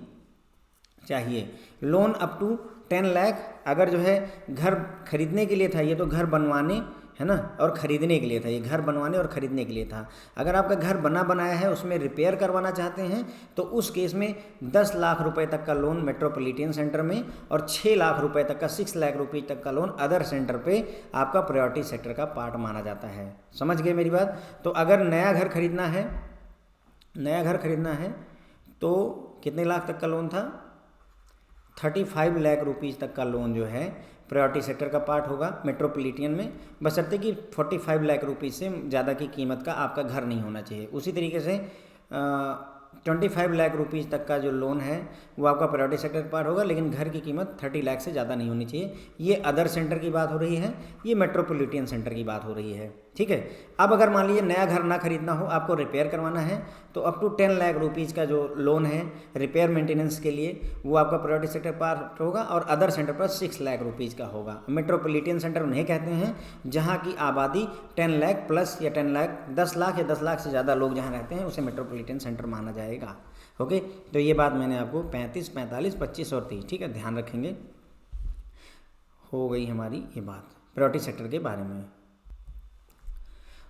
चाहिए। लोन अप टू 10 लाख अगर जो है घर खरीदने के लिए था, ये तो घर बनवाने है ना और ख़रीदने के लिए था, ये घर बनवाने और ख़रीदने के लिए था। अगर आपका घर बना बनाया है उसमें रिपेयर करवाना चाहते हैं तो उस केस में 10 लाख रुपए तक का लोन मेट्रोपॉलिटन सेंटर में और 6 लाख रुपए तक का 6 लाख रुपये तक का लोन अदर सेंटर पे आपका प्रायोरिटी सेक्टर का पार्ट माना जाता है। समझ गए मेरी बात? तो अगर नया घर खरीदना है तो कितने लाख तक का लोन था? 35 लाख रुपीज़ तक का लोन जो है प्रायोरिटी सेक्टर का पार्ट होगा मेट्रोपॉलिटन में, बशर्ते कि 45 लाख रुपीज़ से ज़्यादा की कीमत का आपका घर नहीं होना चाहिए। उसी तरीके से 25 लाख रुपीज़ तक का जो लोन है वो आपका प्रायोरिटी सेक्टर का पार्ट होगा, लेकिन घर की कीमत 30 लाख से ज़्यादा नहीं होनी चाहिए। ये अदर सेंटर की बात हो रही है, ये मेट्रोपॉलिटन सेंटर की बात हो रही है, ठीक है। अब अगर मान लीजिए नया घर ना खरीदना हो, आपको रिपेयर करवाना है तो अप टू 10 लाख रुपीज़ का जो लोन है रिपेयर मेंटेनेंस के लिए वो आपका प्रायोरिटी सेक्टर पार्ट होगा और अदर सेंटर पर 6 लाख रुपीज़ का होगा। मेट्रोपॉलिटन सेंटर उन्हें कहते हैं जहाँ की आबादी 10 लाख प्लस या 10 लाख या 10 लाख से ज़्यादा लोग जहाँ रहते हैं उसे मेट्रोपॉलिटन सेंटर माना जाएगा। ओके, तो ये बात मैंने आपको 35, 45, 25 और 30, ठीक है, ध्यान रखेंगे। हो गई हमारी ये बात प्रायोरिटी सेक्टर के बारे में।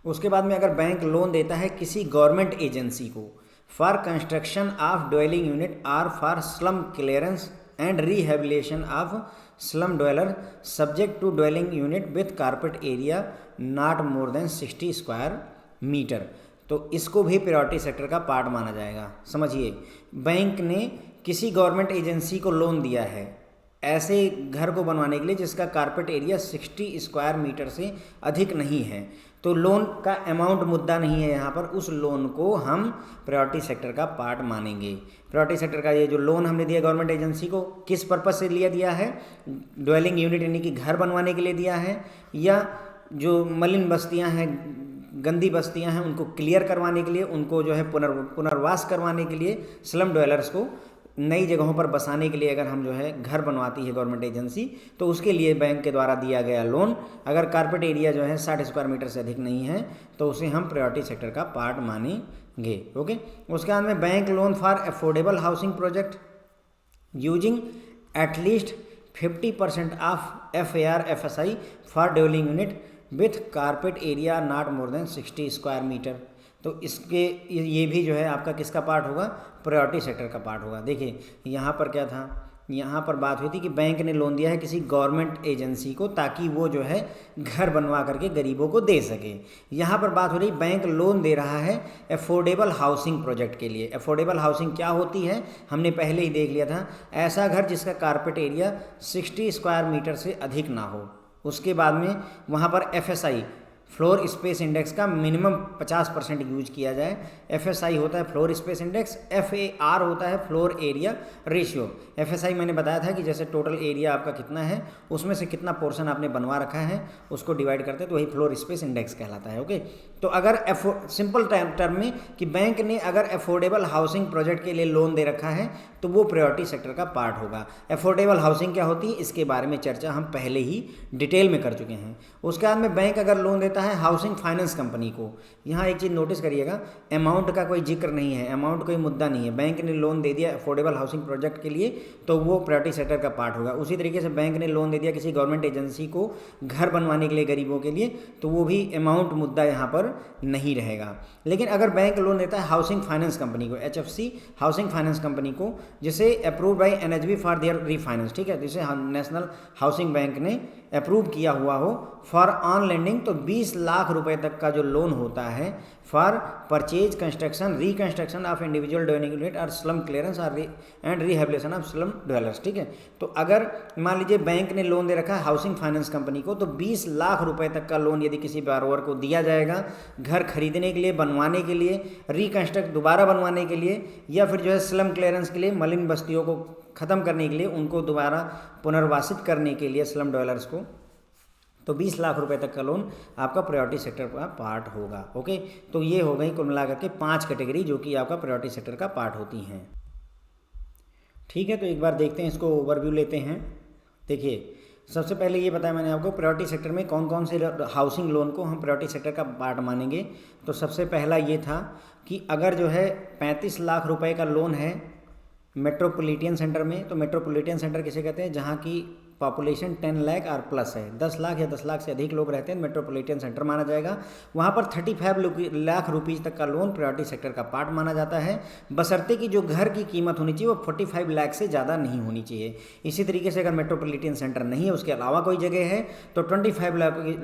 उसके बाद में अगर बैंक लोन देता है किसी गवर्नमेंट एजेंसी को for construction of dwelling unit और for slum clearance and rehabilitation of slum dweller subject to dwelling unit with carpet area not more than 60 square metre, तो इसको भी प्रायोरिटी सेक्टर का part माना जाएगा। समझिए, बैंक ने किसी गवर्नमेंट एजेंसी को लोन दिया है ऐसे घर को बनवाने के लिए जिसका कारपेट एरिया 60 स्क्वायर मीटर से अधिक नहीं है, तो लोन का अमाउंट मुद्दा नहीं है यहाँ पर, उस लोन को हम प्रायोरिटी सेक्टर का पार्ट मानेंगे। प्रायोरिटी सेक्टर का ये जो लोन हमने दिया गवर्नमेंट एजेंसी को किस पर्पज़ से दिया है? ड्वेलिंग यूनिट यानी कि घर बनवाने के लिए दिया है, या जो मलिन बस्तियाँ हैं, गंदी बस्तियां हैं उनको क्लियर करवाने के लिए, उनको जो है पुनर्वास करवाने के लिए, स्लम ड्वेलर्स को नई जगहों पर बसाने के लिए अगर हम जो है घर बनवाती है गवर्नमेंट एजेंसी तो उसके लिए बैंक के द्वारा दिया गया लोन, अगर कारपेट एरिया जो है 60 स्क्वायर मीटर से अधिक नहीं है तो उसे हम प्रायोरिटी सेक्टर का पार्ट मानेंगे। ओके, उसके बाद में bank loan for affordable housing project using at least 50% of FAR FSI for dwelling unit with carpet area not more than 60 square metre, तो इसके ये भी जो है आपका किसका पार्ट होगा? प्रायोरिटी सेक्टर का पार्ट होगा। देखिए यहाँ पर क्या था, यहाँ पर बात हुई थी कि बैंक ने लोन दिया है किसी गवर्नमेंट एजेंसी को ताकि वो जो है घर बनवा करके गरीबों को दे सके। यहाँ पर बात हो रही बैंक लोन दे रहा है अफोर्डेबल हाउसिंग प्रोजेक्ट के लिए। अफोर्डेबल हाउसिंग क्या होती है हमने पहले ही देख लिया था, ऐसा घर जिसका कारपेट एरिया 60 स्क्वायर मीटर से अधिक ना हो। उसके बाद में वहाँ पर FSI फ्लोर स्पेस इंडेक्स का मिनिमम 50% यूज किया जाए। FSI होता है फ्लोर स्पेस इंडेक्स, FAR होता है फ्लोर एरिया रेशियो। FSI मैंने बताया था कि जैसे टोटल एरिया आपका कितना है उसमें से कितना पोर्शन आपने बनवा रखा है उसको डिवाइड करते हैं तो वही फ्लोर स्पेस इंडेक्स कहलाता है। ओके, तो अगर सिंपल टर्म में कि बैंक ने अगर अफोर्डेबल हाउसिंग प्रोजेक्ट के लिए लोन दे रखा है तो वो प्रायोरिटी सेक्टर का पार्ट होगा। अफोर्डेबल हाउसिंग क्या होती है इसके बारे में चर्चा हम पहले ही डिटेल में कर चुके हैं। उसके बाद में बैंक अगर लोन देता है हाउसिंग फाइनेंस कंपनी को, यहाँ एक चीज़ नोटिस करिएगा, अमाउंट का कोई जिक्र नहीं है, अमाउंट कोई मुद्दा नहीं है। बैंक ने लोन दे दिया अफोर्डेबल हाउसिंग प्रोजेक्ट के लिए तो वो प्रायोरिटी सेक्टर का पार्ट होगा। उसी तरीके से बैंक ने लोन दे दिया किसी गवर्नमेंट एजेंसी को घर बनवाने के लिए गरीबों के लिए तो वो भी अमाउंट मुद्दा यहाँ पर नहीं रहेगा। लेकिन अगर बैंक लोन देता है हाउसिंग फाइनेंस कंपनी को, HFC हाउसिंग फाइनेंस कंपनी को, जिसे approved by NHB for their refinance, ठीक है, जिसे नेशनल हाउसिंग बैंक ने अप्रूव किया हुआ हो फॉर ऑन लेंडिंग, तो 20 लाख रुपए तक का जो लोन होता है for purchase construction reconstruction of individual dwelling unit और स्लम क्लियरेंस और and rehabilitation of slum dwellers. ठीक है, तो अगर मान लीजिए बैंक ने लोन दे रखा है हाउसिंग फाइनेंस कंपनी को तो 20 लाख रुपए तक का लोन यदि किसी बारोवर को दिया जाएगा घर खरीदने के लिए, बनवाने के लिए, रिकंस्ट्रक्ट दोबारा बनवाने के लिए, या फिर जो है स्लम क्लियरेंस के लिए, मलिन बस्तियों को ख़त्म करने के लिए, उनको दोबारा पुनर्वासित करने के लिए स्लम ड्वेलर्स को, तो 20 लाख रुपए तक का लोन आपका प्रायोरिटी सेक्टर का पार्ट होगा। ओके, तो ये हो गई कुल मिलाकर के 5 कैटेगरी जो कि आपका प्रायोरिटी सेक्टर का पार्ट होती हैं। ठीक है, तो एक बार देखते हैं, इसको ओवरव्यू लेते हैं। देखिए, सबसे पहले ये बताया मैंने आपको प्रायोरिटी सेक्टर में कौन कौन से हाउसिंग लोन को हम प्रायोरिटी सेक्टर का पार्ट मानेंगे। तो सबसे पहला ये था कि अगर जो है 35 लाख रुपए का लोन है मेट्रोपॉलिटन सेंटर में, तो मेट्रोपॉलिटन सेंटर किसे कहते हैं जहाँ की पॉपुलेशन 10 लाख और प्लस है, 10 लाख या 10 लाख से अधिक लोग रहते हैं, मेट्रोपॉलिटन सेंटर माना जाएगा। वहाँ पर 35 लाख रुपीज़ तक का लोन प्रायोरिटी सेक्टर का पार्ट माना जाता है, बशर्ते कि जो घर की कीमत होनी चाहिए वो 45 लाख से ज़्यादा नहीं होनी चाहिए। इसी तरीके से अगर मेट्रोपॉलिटन सेंटर नहीं है, उसके अलावा कोई जगह है, तो 25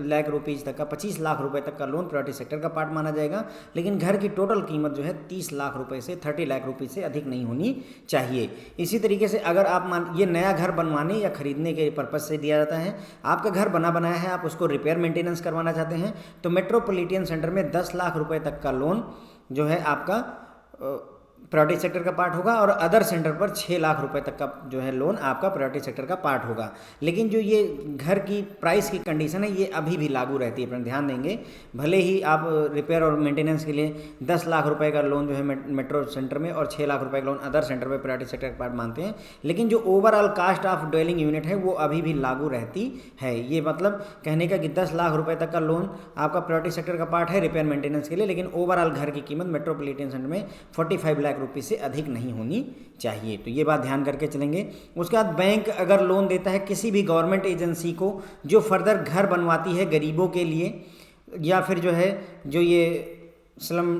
लाख रुपीज़ तक का, 25 लाख रुपये तक का लोन प्रायोरिटी सेक्टर का पार्ट माना जाएगा। लेकिन घर की टोटल कीमत जो है 30 लाख रुपये से 30 लाख रुपये से अधिक नहीं होनी चाहिए। इसी तरीके से अगर आप ये नया घर बनवाने या खरीदने के पर्पज से दिया जाता है, आपका घर बना बनाया है, आप उसको रिपेयर मेंटेनेंस करवाना चाहते हैं, तो मेट्रोपॉलिटन सेंटर में 10 लाख रुपए तक का लोन जो है आपका प्रायोरिटी सेक्टर का पार्ट होगा, और अदर सेंटर पर 6 लाख रुपए तक का जो है लोन आपका प्रायोरिटी सेक्टर का पार्ट होगा। लेकिन जो ये घर की प्राइस की कंडीशन है ये अभी भी लागू रहती है, अपना ध्यान देंगे। भले ही आप रिपेयर और मेंटेनेंस के लिए 10 लाख रुपए का लोन जो है मेट्रो सेंटर में और 6 लाख रुपए का लोन अदर सेंटर में प्रायोरिटी सेक्टर का पार्ट मानते हैं, लेकिन जो overall cost of dwelling unit है वो अभी भी लागू रहती है। ये मतलब कहने का कि 10 लाख रुपए तक का लोन आपका प्रायोरिटी सेक्टर का पार्ट है रिपेयर मेंटेनेंस के लिए, लेकिन ओवरऑल घर की कीमत मेट्रोपॉलिटन सेंटर में 45 लाख रुपये से अधिक नहीं होनी चाहिए। तो ये बात ध्यान करके चलेंगे। उसके बाद बैंक अगर लोन देता है किसी भी गवर्नमेंट एजेंसी को जो फर्दर घर बनवाती है गरीबों के लिए, या फिर जो है जो ये स्लम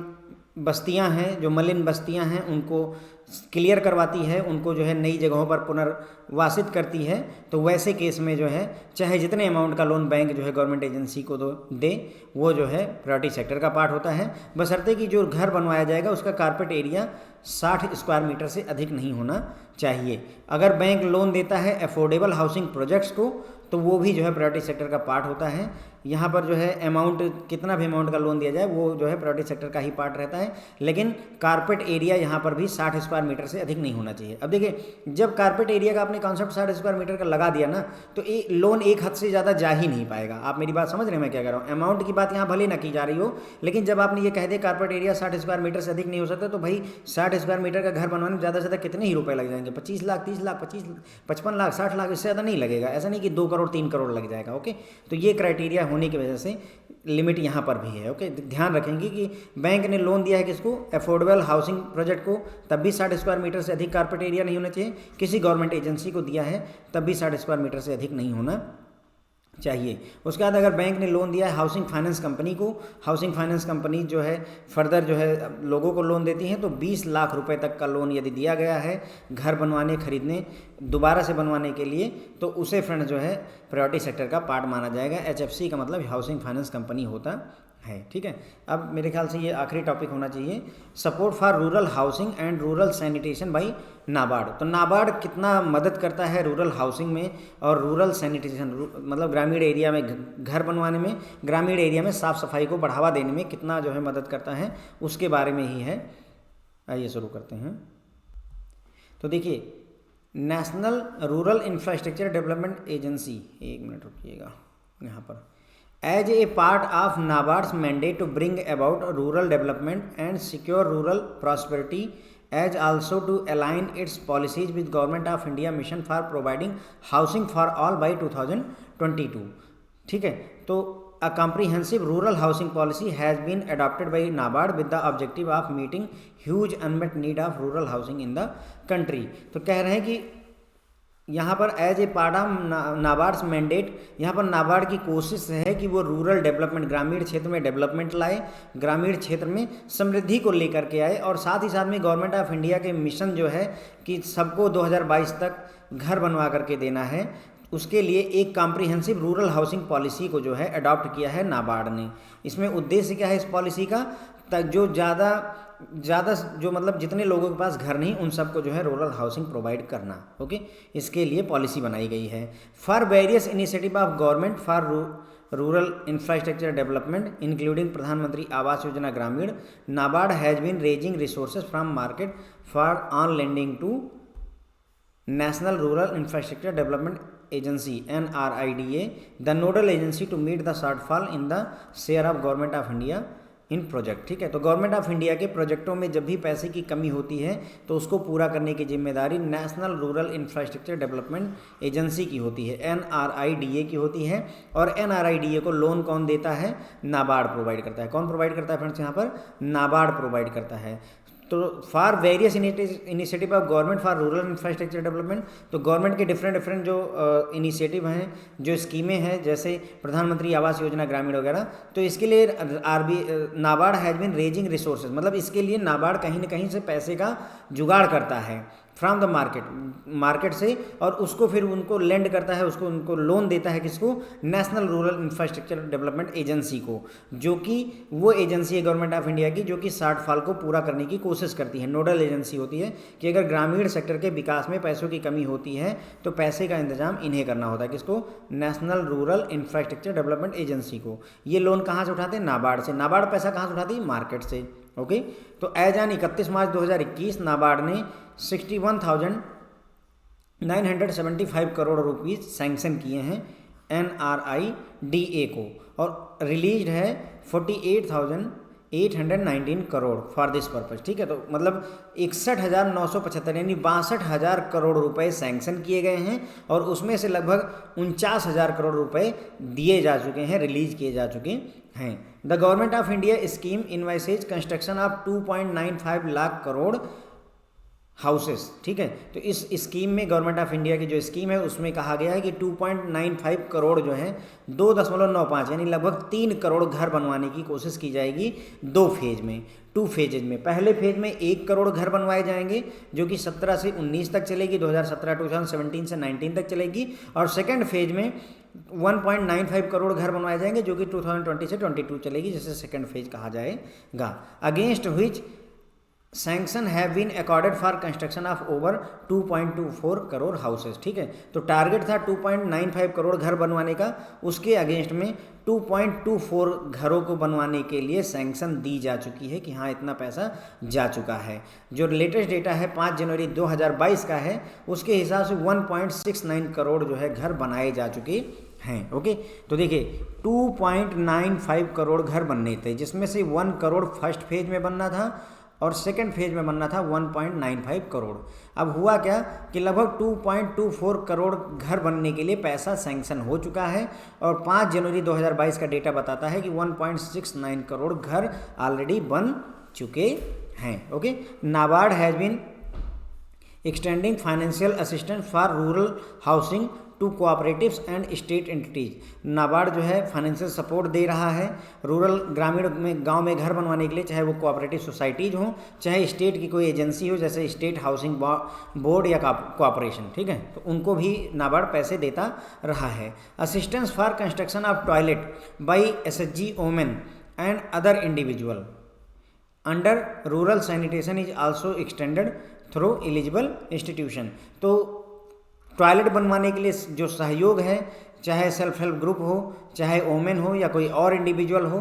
बस्तियां हैं, जो मलिन बस्तियां हैं, उनको क्लियर करवाती है, उनको जो है नई जगहों पर पुनर्वासित करती है, तो वैसे केस में जो है चाहे जितने अमाउंट का लोन बैंक जो है गवर्नमेंट एजेंसी को दे वो जो है प्रायोरिटी सेक्टर का पार्ट होता है, बशर्ते कि जो घर बनवाया जाएगा उसका कारपेट एरिया 60 स्क्वायर मीटर से अधिक नहीं होना चाहिए। अगर बैंक लोन देता है अफोर्डेबल हाउसिंग प्रोजेक्ट्स को तो वो भी जो है प्रायोरिटी सेक्टर का पार्ट होता है। यहाँ पर जो है अमाउंट, कितना भी अमाउंट का लोन दिया जाए वो जो है प्रायोरिटी सेक्टर का ही पार्ट रहता है, लेकिन कारपेट एरिया यहाँ पर भी 60 स्क्वायर मीटर से अधिक नहीं होना चाहिए। अब देखिए, जब कारपेट एरिया का आपने कॉन्सेप्ट 60 स्क्वायर मीटर का लगा दिया ना, तो लोन एक हद से ज़्यादा जा ही नहीं पाएगा। आप मेरी बात समझ रहे हैं मैं क्या कह रहा हूँ? अमाउंट की बात यहाँ भले ना की जा रही हो, लेकिन जब आपने ये कह दिया कारपेट एरिया 60 स्क्वायर मीटर से अधिक नहीं हो सकता, तो भाई 60 स्क्वायर मीटर का घर बनवाने में ज़्यादा से ज़्यादा कितने ही रुपए लग जाएंगे? 25 लाख, 30 लाख, 55 लाख, 60 लाख, इससे ज़्यादा नहीं लगेगा। ऐसा नहीं कि 2 करोड़ 3 करोड़ लग जाएगा। ओके, तो ये क्राइटेरिया होने की वजह से लिमिट यहाँ पर भी है। ओके, ध्यान रखेंगे कि बैंक ने लोन दिया है किसको? अफोर्डेबल हाउसिंग प्रोजेक्ट को, तब भी 60 स्क्वायर मीटर से अधिक कारपेट एरिया नहीं होना चाहिए। किसी गवर्नमेंट एजेंसी को दिया है तब भी 60 स्क्वायर मीटर से अधिक नहीं होना चाहिए। उसके बाद अगर बैंक ने लोन दिया है हाउसिंग फाइनेंस कंपनी को, हाउसिंग फाइनेंस कंपनी जो है फर्दर जो है लोगों को लोन देती है, तो 20 लाख रुपए तक का लोन यदि दिया गया है घर बनवाने, खरीदने, दोबारा से बनवाने के लिए, तो उसे फ्रेंड जो है प्रायोरिटी सेक्टर का पार्ट माना जाएगा। HFC का मतलब हाउसिंग फाइनेंस कंपनी होता है। ठीक है, अब मेरे ख्याल से ये आखिरी टॉपिक होना चाहिए, support for rural housing and rural sanitation by NABARD. तो नाबार्ड कितना मदद करता है रूरल हाउसिंग में और रूरल सैनिटेशन, मतलब ग्रामीण एरिया में घर बनवाने में, ग्रामीण एरिया में साफ़ सफाई को बढ़ावा देने में कितना जो है मदद करता है, उसके बारे में ही है। आइए शुरू करते हैं। तो देखिए, national rural infrastructure development agency, एक मिनट रुकिएगा यहाँ पर, as a part of NABARD's mandate to bring about rural development and secure rural prosperity, as also to align its policies with Government of India mission for providing housing for all by 2022। ठीक है, तो a comprehensive rural housing policy has been adopted by NABARD with the objective of meeting huge unmet need of rural housing in the country। तो कह रहे हैं कि यहाँ पर as a part of NABARD's mandate, यहाँ पर नाबार्ड की कोशिश है कि वो रूरल डेवलपमेंट, ग्रामीण क्षेत्र में डेवलपमेंट लाए, ग्रामीण क्षेत्र में समृद्धि को लेकर के आए, और साथ ही साथ में गवर्नमेंट ऑफ इंडिया के मिशन जो है कि सबको 2022 तक घर बनवा करके देना है, उसके लिए एक कॉम्प्रिहेंसिव रूरल हाउसिंग पॉलिसी को जो है अडॉप्ट किया है नाबार्ड ने। इसमें उद्देश्य क्या है इस पॉलिसी का, जो ज़्यादा जो मतलब जितने लोगों के पास घर नहीं उन सबको जो है रूरल हाउसिंग प्रोवाइड करना। ओके, इसके लिए पॉलिसी बनाई गई है। For various initiative of government for rural infrastructure development including Pradhanmantri Awas Yojana Gramin, NABARD has been raising resources from market for on lending to national rural infrastructure development agency NRIDA, the nodal agency to meet the shortfall in the share of government of India in project. ठीक है, तो government of India के प्रोजेक्टों में जब भी पैसे की कमी होती है तो उसको पूरा करने की जिम्मेदारी national rural infrastructure development agency की होती है, NRIDA की होती है। और NRIDA को लोन कौन देता है, नाबार्ड प्रोवाइड करता है। कौन प्रोवाइड करता है फ्रेंड्स, यहाँ पर नाबार्ड प्रोवाइड करता है। तो for various initiative of government for rural infrastructure development, तो गवर्नमेंट के डिफरेंट जो इनिशिएटिव हैं, जो स्कीमें हैं, जैसे प्रधानमंत्री आवास योजना ग्रामीण वगैरह, तो इसके लिए NABARD has been raising resources, मतलब इसके लिए नाबार्ड कहीं ना कहीं से पैसे का जुगाड़ करता है फ्रॉम द मार्केट से, और उसको फिर उनको लेंड करता है, उसको उनको लोन देता है, किसको, national rural infrastructure development agency को, जो कि वो एजेंसी है गवर्नमेंट ऑफ इंडिया की जो कि शॉर्टफॉल को पूरा करने की कोशिश करती है। नोडल एजेंसी होती है कि अगर ग्रामीण सेक्टर के विकास में पैसों की कमी होती है तो पैसे का इंतजाम इन्हें करना होता है, किसको, national rural infrastructure development agency को। ये लोन कहाँ से उठाते हैं, नाबार्ड से। नाबार्ड पैसा कहाँ से उठाती है, मार्केट से। ओके, तो एज ऑन 31 मार्च 2021 नाबार्ड ने 61,975 करोड़ रुपीज़ सैंक्शन किए हैं NRIDA को, और रिलीज है 48,819 करोड़ फॉर दिस पर्पज। ठीक है, तो मतलब 61,975 यानी 62,000 करोड़ रुपए सैंक्शन किए गए हैं, और उसमें से लगभग 49,000 करोड़ रुपए दिए जा चुके हैं, रिलीज किए जा चुके हैं। The government of India scheme invoices construction of 2.95 lakh crore houses. ठीक है, तो इस स्कीम में गवर्नमेंट ऑफ इंडिया की जो स्कीम है उसमें कहा गया है कि 2.95 करोड़ जो है 2.95 यानी लगभग 3 करोड़ घर बनवाने की कोशिश की जाएगी 2 फेज में, 2 फेजेज में। पहले फेज में 1 करोड़ घर बनवाए जाएंगे जो कि 17 से 19 तक चलेगी, 2017 से 19 तक चलेगी, और सेकेंड फेज में 1.95 करोड़ घर बनवाए जाएंगे जो कि 2020 से 22 चलेगी, जिसे सेकेंड फेज कहा जाएगा। Against which sanction have been accorded for construction of over 2.24 crore houses. ठीक है, तो टारगेट था 2.95 करोड़ घर बनवाने का, उसके अगेंस्ट में 2.24 घरों को बनवाने के लिए सैंक्शन दी जा चुकी है कि हाँ इतना पैसा जा चुका है। जो लेटेस्ट डेटा है 5 जनवरी 2022 का है, उसके हिसाब से 1.69 करोड़ जो है घर बनाए जा चुके हैं। ओके, तो देखिए 2.95 करोड़ घर बनने थे, जिसमें से 1 करोड़ फर्स्ट फेज में बनना था और सेकेंड फेज में बनना था 1.95 करोड़। अब हुआ क्या कि लगभग 2.24 करोड़ घर बनने के लिए पैसा सैंक्शन हो चुका है, और 5 जनवरी 2022 का डेटा बताता है कि 1.69 करोड़ घर ऑलरेडी बन चुके हैं। Okay, NABARD has been extending financial assistance for rural housing to cooperatives and state entities. NABARD जो है फाइनेंशियल सपोर्ट दे रहा है रूरल ग्रामीण में गांव में घर बनवाने के लिए, चाहे वो कोऑपरेटिव सोसाइटीज हों, चाहे स्टेट की कोई एजेंसी हो जैसे स्टेट हाउसिंग बोर्ड या कोऑपरेशन, ठीक है, तो उनको भी नाबार्ड पैसे देता रहा है। Assistance for construction of toilet by SHG women and other individual under rural sanitation is also extended through eligible institution. तो टॉयलेट बनवाने के लिए जो सहयोग है, चाहे सेल्फ हेल्प ग्रुप हो, चाहे वोमेन हो या कोई और इंडिविजुअल हो,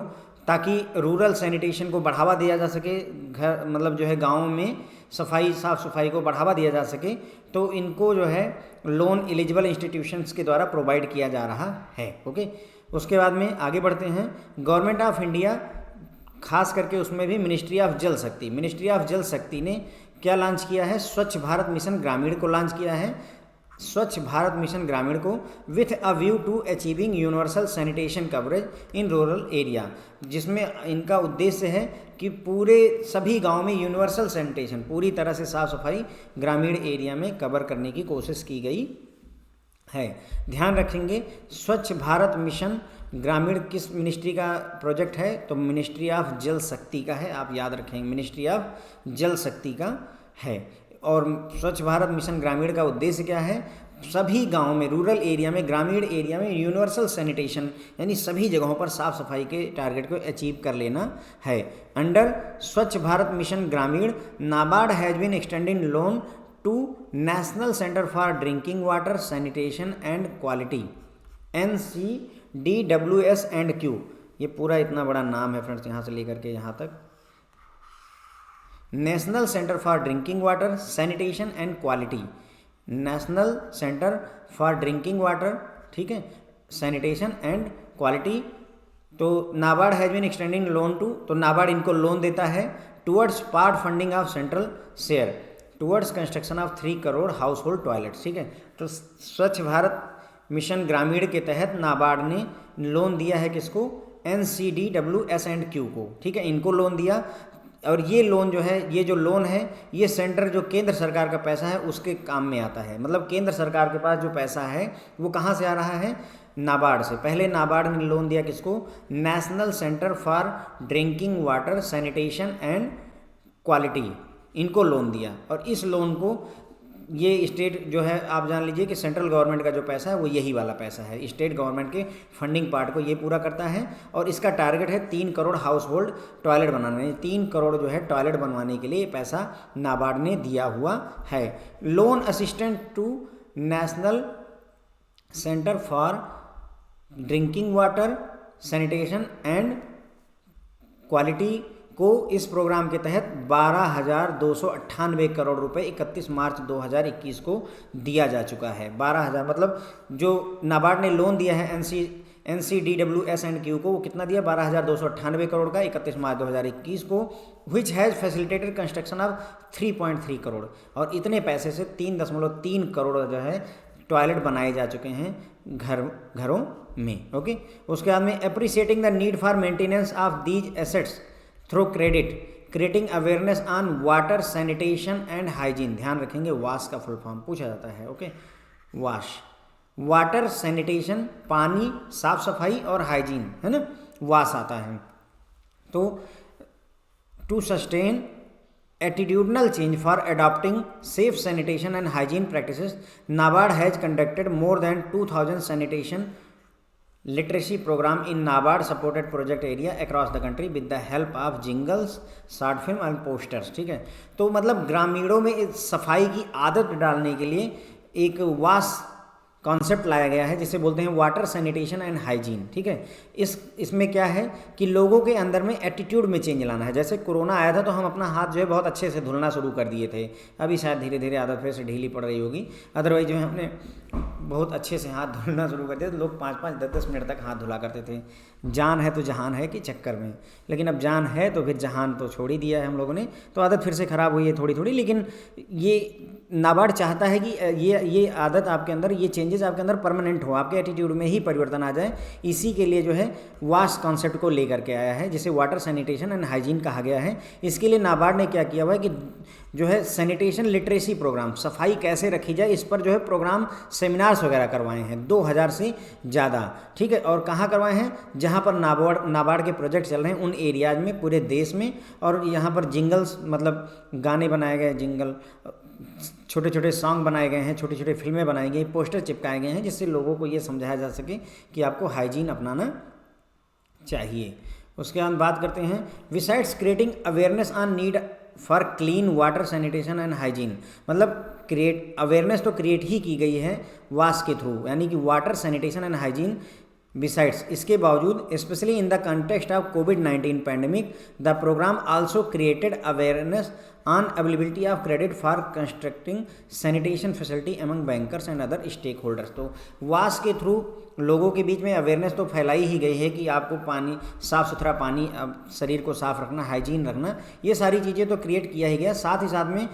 ताकि रूरल सैनिटेशन को बढ़ावा दिया जा सके, घर मतलब जो है गाँव में साफ़ सफाई को बढ़ावा दिया जा सके, तो इनको जो है लोन एलिजिबल इंस्टीट्यूशंस के द्वारा प्रोवाइड किया जा रहा है। ओके, उसके बाद में आगे बढ़ते हैं। गवर्नमेंट ऑफ इंडिया, खास करके उसमें भी मिनिस्ट्री ऑफ जल शक्ति ने क्या लॉन्च किया है? स्वच्छ भारत मिशन ग्रामीण को लॉन्च किया है। स्वच्छ भारत मिशन ग्रामीण को with a view to achieving universal sanitation coverage in rural area, जिसमें इनका उद्देश्य है कि पूरे सभी गांव में यूनिवर्सल सैनिटेशन, पूरी तरह से साफ सफाई ग्रामीण एरिया में कवर करने की कोशिश की गई है। ध्यान रखेंगे, स्वच्छ भारत मिशन ग्रामीण किस मिनिस्ट्री का प्रोजेक्ट है? तो मिनिस्ट्री ऑफ जल शक्ति का है, आप याद रखेंगे, मिनिस्ट्री ऑफ जल शक्ति का है। और स्वच्छ भारत मिशन ग्रामीण का उद्देश्य क्या है? सभी गांवों में, रूरल एरिया में, ग्रामीण एरिया में यूनिवर्सल सैनिटेशन, यानी सभी जगहों पर साफ सफाई के टारगेट को अचीव कर लेना है। अंडर स्वच्छ Bharat mission Gramin, NABARD has been extending loan to national centre for drinking water sanitation and quality, NCDWS&Q। ये पूरा इतना बड़ा नाम है फ्रेंड्स, यहाँ से लेकर के यहाँ तक, national centre for drinking water sanitation and quality, national centre for drinking water, ठीक है, सैनिटेशन एंड क्वालिटी। तो NABARD has been extending loan to, तो नाबार्ड इनको लोन देता है towards part funding of central share towards construction of 3 crore household toilets, ठीक है। तो स्वच्छ भारत मिशन ग्रामीण के तहत नाबार्ड ने लोन दिया है किसको? NCDWS&Q को, ठीक है, इनको लोन दिया। और ये लोन जो है, ये जो लोन है, ये सेंटर जो केंद्र सरकार का पैसा है उसके काम में आता है। मतलब केंद्र सरकार के पास जो पैसा है वो कहाँ से आ रहा है? नाबार्ड से। पहले नाबार्ड ने लोन दिया किसको? National centre for drinking water sanitation and quality, इनको लोन दिया। और इस लोन को ये स्टेट जो है, आप जान लीजिए कि सेंट्रल गवर्नमेंट का जो पैसा है वो यही वाला पैसा है, स्टेट गवर्नमेंट के फंडिंग पार्ट को ये पूरा करता है। और इसका टारगेट है 3 करोड़ हाउस होल्ड टॉयलेट बनाने, 3 करोड़ जो है टॉयलेट बनवाने के लिए पैसा नाबार्ड ने दिया हुआ है। Loan assistant to national centre for drinking water sanitation and quality को इस प्रोग्राम के तहत 12,298 करोड़ रुपए 31 मार्च 2021 को दिया जा चुका है। 12,000 मतलब जो नाबार्ड ने लोन दिया है NCDWS&Q को, वो कितना दिया? 12,298 करोड़ का 31 मार्च 2021 को, which has facilitated construction of 3.3 crore. और इतने पैसे से 3.3 करोड़ जो है टॉयलेट बनाए जा चुके हैं घरों में। ओके, उसके बाद में appreciating the need for maintenance of these assets through credit, creating awareness on water sanitation and hygiene. ध्यान रखेंगे, वाश का फुल फॉर्म पूछा जाता है। ओके, वाश, वाटर सैनिटेशन, पानी, साफ सफाई, और हाइजीन है ना, वाश आता है। तो to sustain attitudinal change for adopting safe sanitation and hygiene practices, NABARD has conducted more than 2000 sanitation literacy programme in NABARD supported project area across the country with the help of jingles, short film and posters, ठीक है। तो मतलब ग्रामीणों में सफाई की आदत डालने के लिए एक वाश कॉन्सेप्ट लाया गया है जिसे बोलते हैं वाटर सैनिटेशन एंड हाइजीन, ठीक है। इसमें क्या है कि लोगों के अंदर में एटीट्यूड में चेंज लाना है। जैसे कोरोना आया था तो हम अपना हाथ जो है बहुत अच्छे से धुलना शुरू कर दिए थे, अभी शायद धीरे धीरे आदत फिर से ढीली पड़ रही होगी। अदरवाइज जो है हमने बहुत अच्छे से हाथ धुलना शुरू कर दिया, तो लोग 5-5, 10-10 मिनट तक हाथ धुला करते थे। जान है तो जहान है कि चक्कर में, लेकिन अब जान है तो फिर जहान तो छोड़ ही दिया है हम लोगों ने, तो आदत फिर से ख़राब हुई है थोड़ी थोड़ी। लेकिन ये नाबार्ड चाहता है कि ये आदत आपके अंदर, ये चेंजेस आपके अंदर परमानेंट हो, आपके एटीट्यूड में ही परिवर्तन आ जाए। इसी के लिए जो है वाश कॉन्सेप्ट को लेकर के आया है, जिसे वाटर सैनिटेशन एंड हाइजीन कहा गया है। इसके लिए नाबार्ड ने क्या किया हुआ है कि जो है सैनिटेशन लिटरेसी प्रोग्राम, सफाई कैसे रखी जाए इस पर जो है प्रोग्राम सेमिनार्स वगैरह करवाए हैं 2000 से ज़्यादा, ठीक है। और कहाँ करवाए हैं, जहाँ पर नाबार्ड के प्रोजेक्ट चल रहे हैं उन एरियाज में पूरे देश में। और यहाँ पर जिंगल्स मतलब गाने बनाए गए, जिंगल छोटे छोटे सॉन्ग बनाए गए हैं, छोटी छोटी फिल्में बनाई गई, पोस्टर चिपकाए गए हैं, जिससे लोगों को ये समझाया जा सके कि आपको हाइजीन अपनाना चाहिए। उसके बाद बात करते हैं besides creating awareness on need for clean water sanitation and hygiene, मतलब क्रिएट अवेयरनेस तो क्रिएट ही की गई है वास के थ्रू, यानी कि water sanitation and hygiene. Besides इसके बावजूद specially in the context of कोविड-19 pandemic the programme also created awareness on availability of credit for constructing sanitation facility among bankers and other stakeholders. तो वास के through लोगों के बीच में awareness तो फैलाई ही गई है कि आपको पानी, साफ़ सुथरा पानी, शरीर को साफ रखना, हाइजीन रखना, ये सारी चीज़ें तो क्रिएट किया ही गया। साथ ही साथ में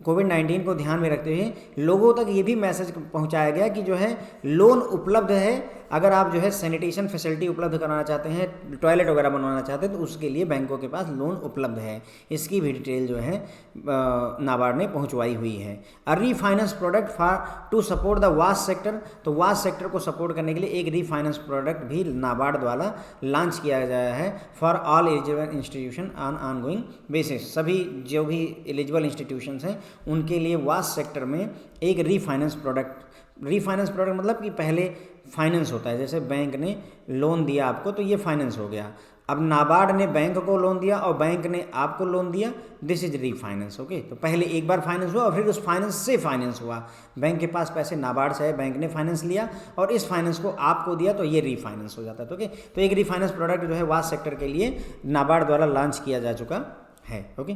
कोविड-19 को ध्यान में रखते हुए लोगों तक ये भी मैसेज पहुंचाया गया कि जो है लोन उपलब्ध है, अगर आप जो है सैनिटेशन फैसिलिटी उपलब्ध कराना चाहते हैं, टॉयलेट वगैरह बनवाना चाहते हैं, तो उसके लिए बैंकों के पास लोन उपलब्ध है। इसकी भी डिटेल जो है नाबार्ड ने पहुंचवाई हुई है। A refinance product for to support the वास सेक्टर, तो वास सेक्टर को सपोर्ट करने के लिए एक रीफाइनेंस प्रोडक्ट भी नाबार्ड द्वारा लॉन्च किया गया है for all eligible institution on ongoing basis. सभी जो भी एलिजिबल इंस्टीट्यूशंस हैं उनके लिए वास सेक्टर में एक रीफाइनेंस प्रोडक्ट मतलब कि पहले फाइनेंस होता है, जैसे बैंक ने लोन दिया आपको तो ये फाइनेंस हो गया। अब नाबार्ड ने बैंक को लोन दिया और बैंक ने आपको लोन दिया, दिस इज रीफाइनेंस। ओके, तो पहले एक बार फाइनेंस हुआ और फिर उस फाइनेंस से फाइनेंस हुआ, बैंक के पास पैसे नाबार्ड से है, बैंक ने फाइनेंस लिया और इस फाइनेंस को आपको दिया, तो ये रीफाइनेंस हो जाता है। ओके, तो एक रीफाइनेंस प्रोडक्ट जो है वास सेक्टर के लिए नाबार्ड द्वारा लॉन्च किया जा चुका है। ओके,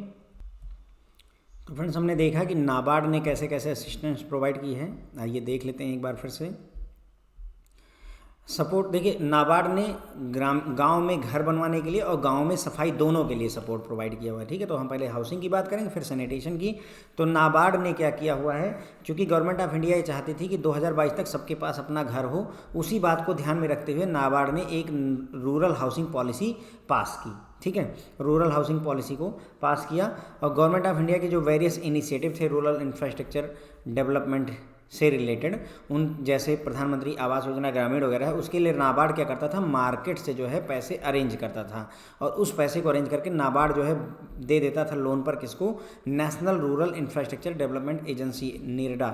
तो फ्रेंड्स हमने देखा कि नाबार्ड ने कैसे कैसे असिस्टेंस प्रोवाइड की है। आइए देख लेते हैं एक बार फिर से। सपोर्ट देखिए, नाबार्ड ने गांव में घर बनवाने के लिए और गांव में सफाई दोनों के लिए सपोर्ट प्रोवाइड किया हुआ है। ठीक है, तो हम पहले हाउसिंग की बात करेंगे फिर सैनिटेशन की। तो नाबार्ड ने क्या किया हुआ है, क्योंकि गवर्नमेंट ऑफ इंडिया ये चाहती थी कि 2022 तक सबके पास अपना घर हो, उसी बात को ध्यान में रखते हुए नाबार्ड ने एक रूरल हाउसिंग पॉलिसी पास की। ठीक है, रूरल हाउसिंग पॉलिसी को पास किया और गवर्नमेंट ऑफ इंडिया के जो वेरियस इनिशिएटिव थे रूरल इंफ्रास्ट्रक्चर डेवलपमेंट से रिलेटेड, उन जैसे प्रधानमंत्री आवास योजना ग्रामीण वगैरह है, उसके लिए नाबार्ड क्या करता था, मार्केट से जो है पैसे अरेंज करता था और उस पैसे को अरेंज करके नाबार्ड जो है दे देता था लोन पर किसको, national rural infrastructure development agency NIRDA,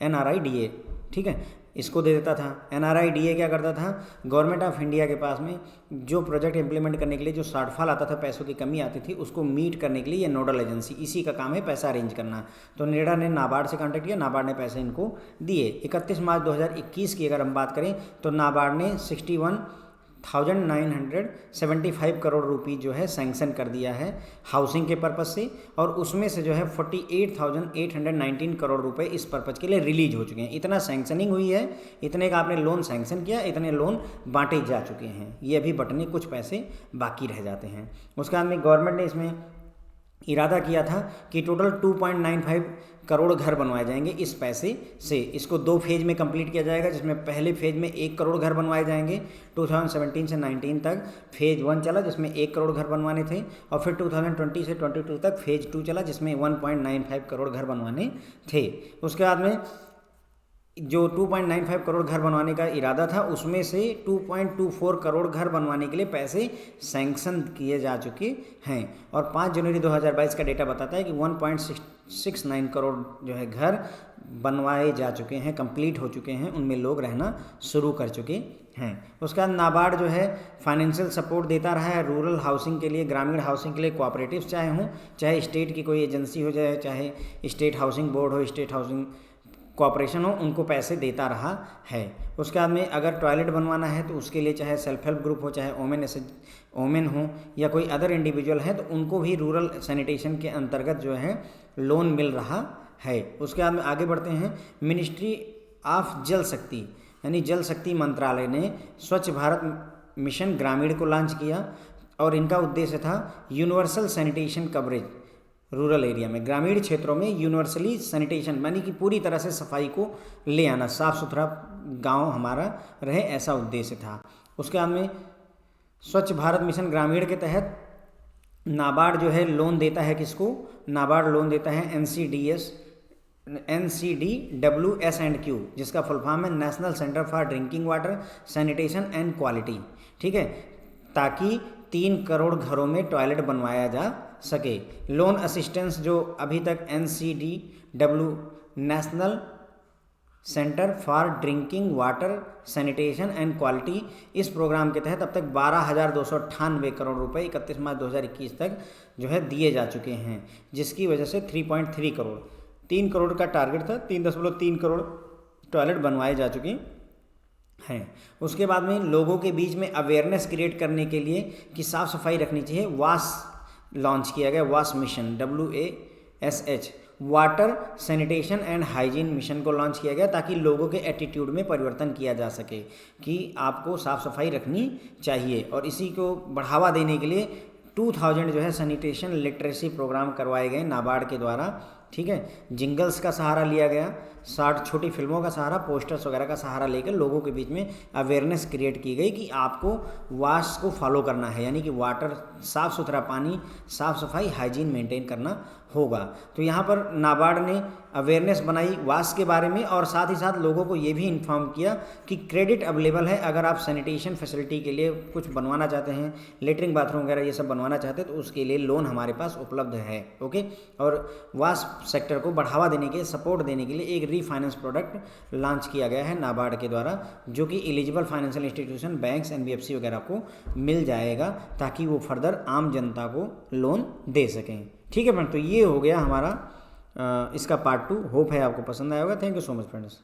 NRIDA। ठीक है, इसको दे देता था। NRIDA क्या करता था, गवर्नमेंट ऑफ इंडिया के पास में जो प्रोजेक्ट इंप्लीमेंट करने के लिए जो शॉर्टफॉल आता था, पैसों की कमी आती थी, उसको मीट करने के लिए ये नोडल एजेंसी, इसी का काम है पैसा अरेंज करना। तो NIRDA ने नाबार्ड से कॉन्टैक्ट किया, नाबार्ड ने पैसे इनको दिए। 31 मार्च 2021 की अगर हम बात करें तो नाबार्ड ने 61,975 करोड़ रुपये जो है सैंक्शन कर दिया है हाउसिंग के पर्पज़ से, और उसमें से जो है 48,819 करोड़ रुपए इस पर्पज़ के लिए रिलीज हो चुके हैं। इतना सैंक्शनिंग हुई है, इतने का आपने लोन सैंक्शन किया, इतने लोन बांटे जा चुके हैं। ये अभी बटने कुछ पैसे बाकी रह जाते हैं। उसके बाद में गवर्नमेंट ने इसमें इरादा किया था कि टोटल 2.95 करोड़ घर बनवाए जाएंगे इस पैसे से। इसको 2 फेज में कंप्लीट किया जाएगा, जिसमें पहले फेज में 1 करोड़ घर बनवाए जाएंगे। 2017 से 19 तक फेज 1 चला जिसमें 1 करोड़ घर बनवाने थे, और फिर 2020 से 22 तक फेज 2 चला जिसमें 1.95 करोड़ घर बनवाने थे। उसके बाद में जो 2.95 करोड़ घर बनवाने का इरादा था, उसमें से 2.24 करोड़ घर बनवाने के लिए पैसे सैंक्शन किए जा चुके हैं। और 5 जनवरी 2022 का डेटा बताता है कि 1.69 करोड़ जो है घर बनवाए जा चुके हैं, कंप्लीट हो चुके हैं, उनमें लोग रहना शुरू कर चुके हैं। उसके बाद नाबार्ड जो है फाइनेंशियल सपोर्ट देता रहा है रूरल हाउसिंग के लिए, ग्रामीण हाउसिंग के लिए, कोऑपरेटिव्स चाहे हों, चाहे स्टेट की कोई एजेंसी हो जाए, चाहे स्टेट हाउसिंग बोर्ड हो, स्टेट हाउसिंग कॉर्पोरेशन हो, उनको पैसे देता रहा है। उसके बाद में अगर टॉयलेट बनवाना है तो उसके लिए चाहे सेल्फ हेल्प ग्रुप हो, चाहे ओमेन हो या कोई अदर इंडिविजुअल है, तो उनको भी रूरल सैनिटेशन के अंतर्गत जो है लोन मिल रहा है। उसके बाद में आगे बढ़ते हैं। मिनिस्ट्री ऑफ जल शक्ति यानी जल शक्ति मंत्रालय ने स्वच्छ भारत मिशन ग्रामीण को लॉन्च किया और इनका उद्देश्य था universal sanitation coverage rural area में, ग्रामीण क्षेत्रों में यूनिवर्सली सैनिटेशन यानी कि पूरी तरह से सफाई को ले आना, साफ़ सुथरा गांव हमारा रहे, ऐसा उद्देश्य था। उसके बाद में स्वच्छ भारत मिशन ग्रामीण के तहत नाबार्ड जो है लोन देता है किसको, नाबार्ड लोन देता है NCDWS&Q, जिसका फुल फॉर्म है national centre for drinking water sanitation and quality, ठीक है, ताकि 3 करोड़ घरों में टॉयलेट बनवाया जा सके। लोन असिस्टेंस जो अभी तक NCDW national centre for drinking water sanitation and quality, इस प्रोग्राम के तहत अब तक 12,298 करोड़ रुपए 31 मार्च 2021 तक जो है दिए जा चुके हैं, जिसकी वजह से 3.3 करोड़, 3 करोड़ का टारगेट था, 3.3 करोड़ टॉयलेट बनवाए जा चुके हैं। उसके बाद में लोगों के बीच में अवेयरनेस क्रिएट करने के लिए कि साफ़ सफाई रखनी चाहिए, वाश लॉन्च किया गया, wash mission WASH, water sanitation and hygiene mission को लॉन्च किया गया, ताकि लोगों के एटीट्यूड में परिवर्तन किया जा सके कि आपको साफ़ सफाई रखनी चाहिए। और इसी को बढ़ावा देने के लिए 2000 जो है सैनिटेशन लिटरेसी प्रोग्राम करवाए गए नाबार्ड के द्वारा, ठीक है। जिंगल्स का सहारा लिया गया, 60 छोटी फिल्मों का सहारा, पोस्टर्स वगैरह का सहारा लेकर लोगों के बीच में अवेयरनेस क्रिएट की गई कि आपको वाश को फॉलो करना है, यानी कि वाटर, साफ़ सुथरा पानी, साफ़ सफाई, हाइजीन मेंटेन करना होगा। तो यहाँ पर नाबार्ड ने अवेयरनेस बनाई वाश के बारे में, और साथ ही साथ लोगों को ये भी इन्फॉर्म किया कि क्रेडिट अवेलेबल है, अगर आप सैनिटेशन फैसिलिटी के लिए कुछ बनवाना चाहते हैं, लेटरिन बाथरूम वगैरह ये सब बनवाना चाहते हैं, तो उसके लिए लोन हमारे पास उपलब्ध है, ओके। और वाश सेक्टर को बढ़ावा देने के, सपोर्ट देने के लिए एक रीफाइनेंस प्रोडक्ट लॉन्च किया गया है नाबार्ड के द्वारा, जो कि eligible financial institution, banks, NBFC वगैरह को मिल जाएगा, ताकि वो फर्दर आम जनता को लोन दे सकें, ठीक है फ्रेंड। तो ये हो गया हमारा इसका पार्ट 2। होप है आपको पसंद आया होगा। Thank you so much friends.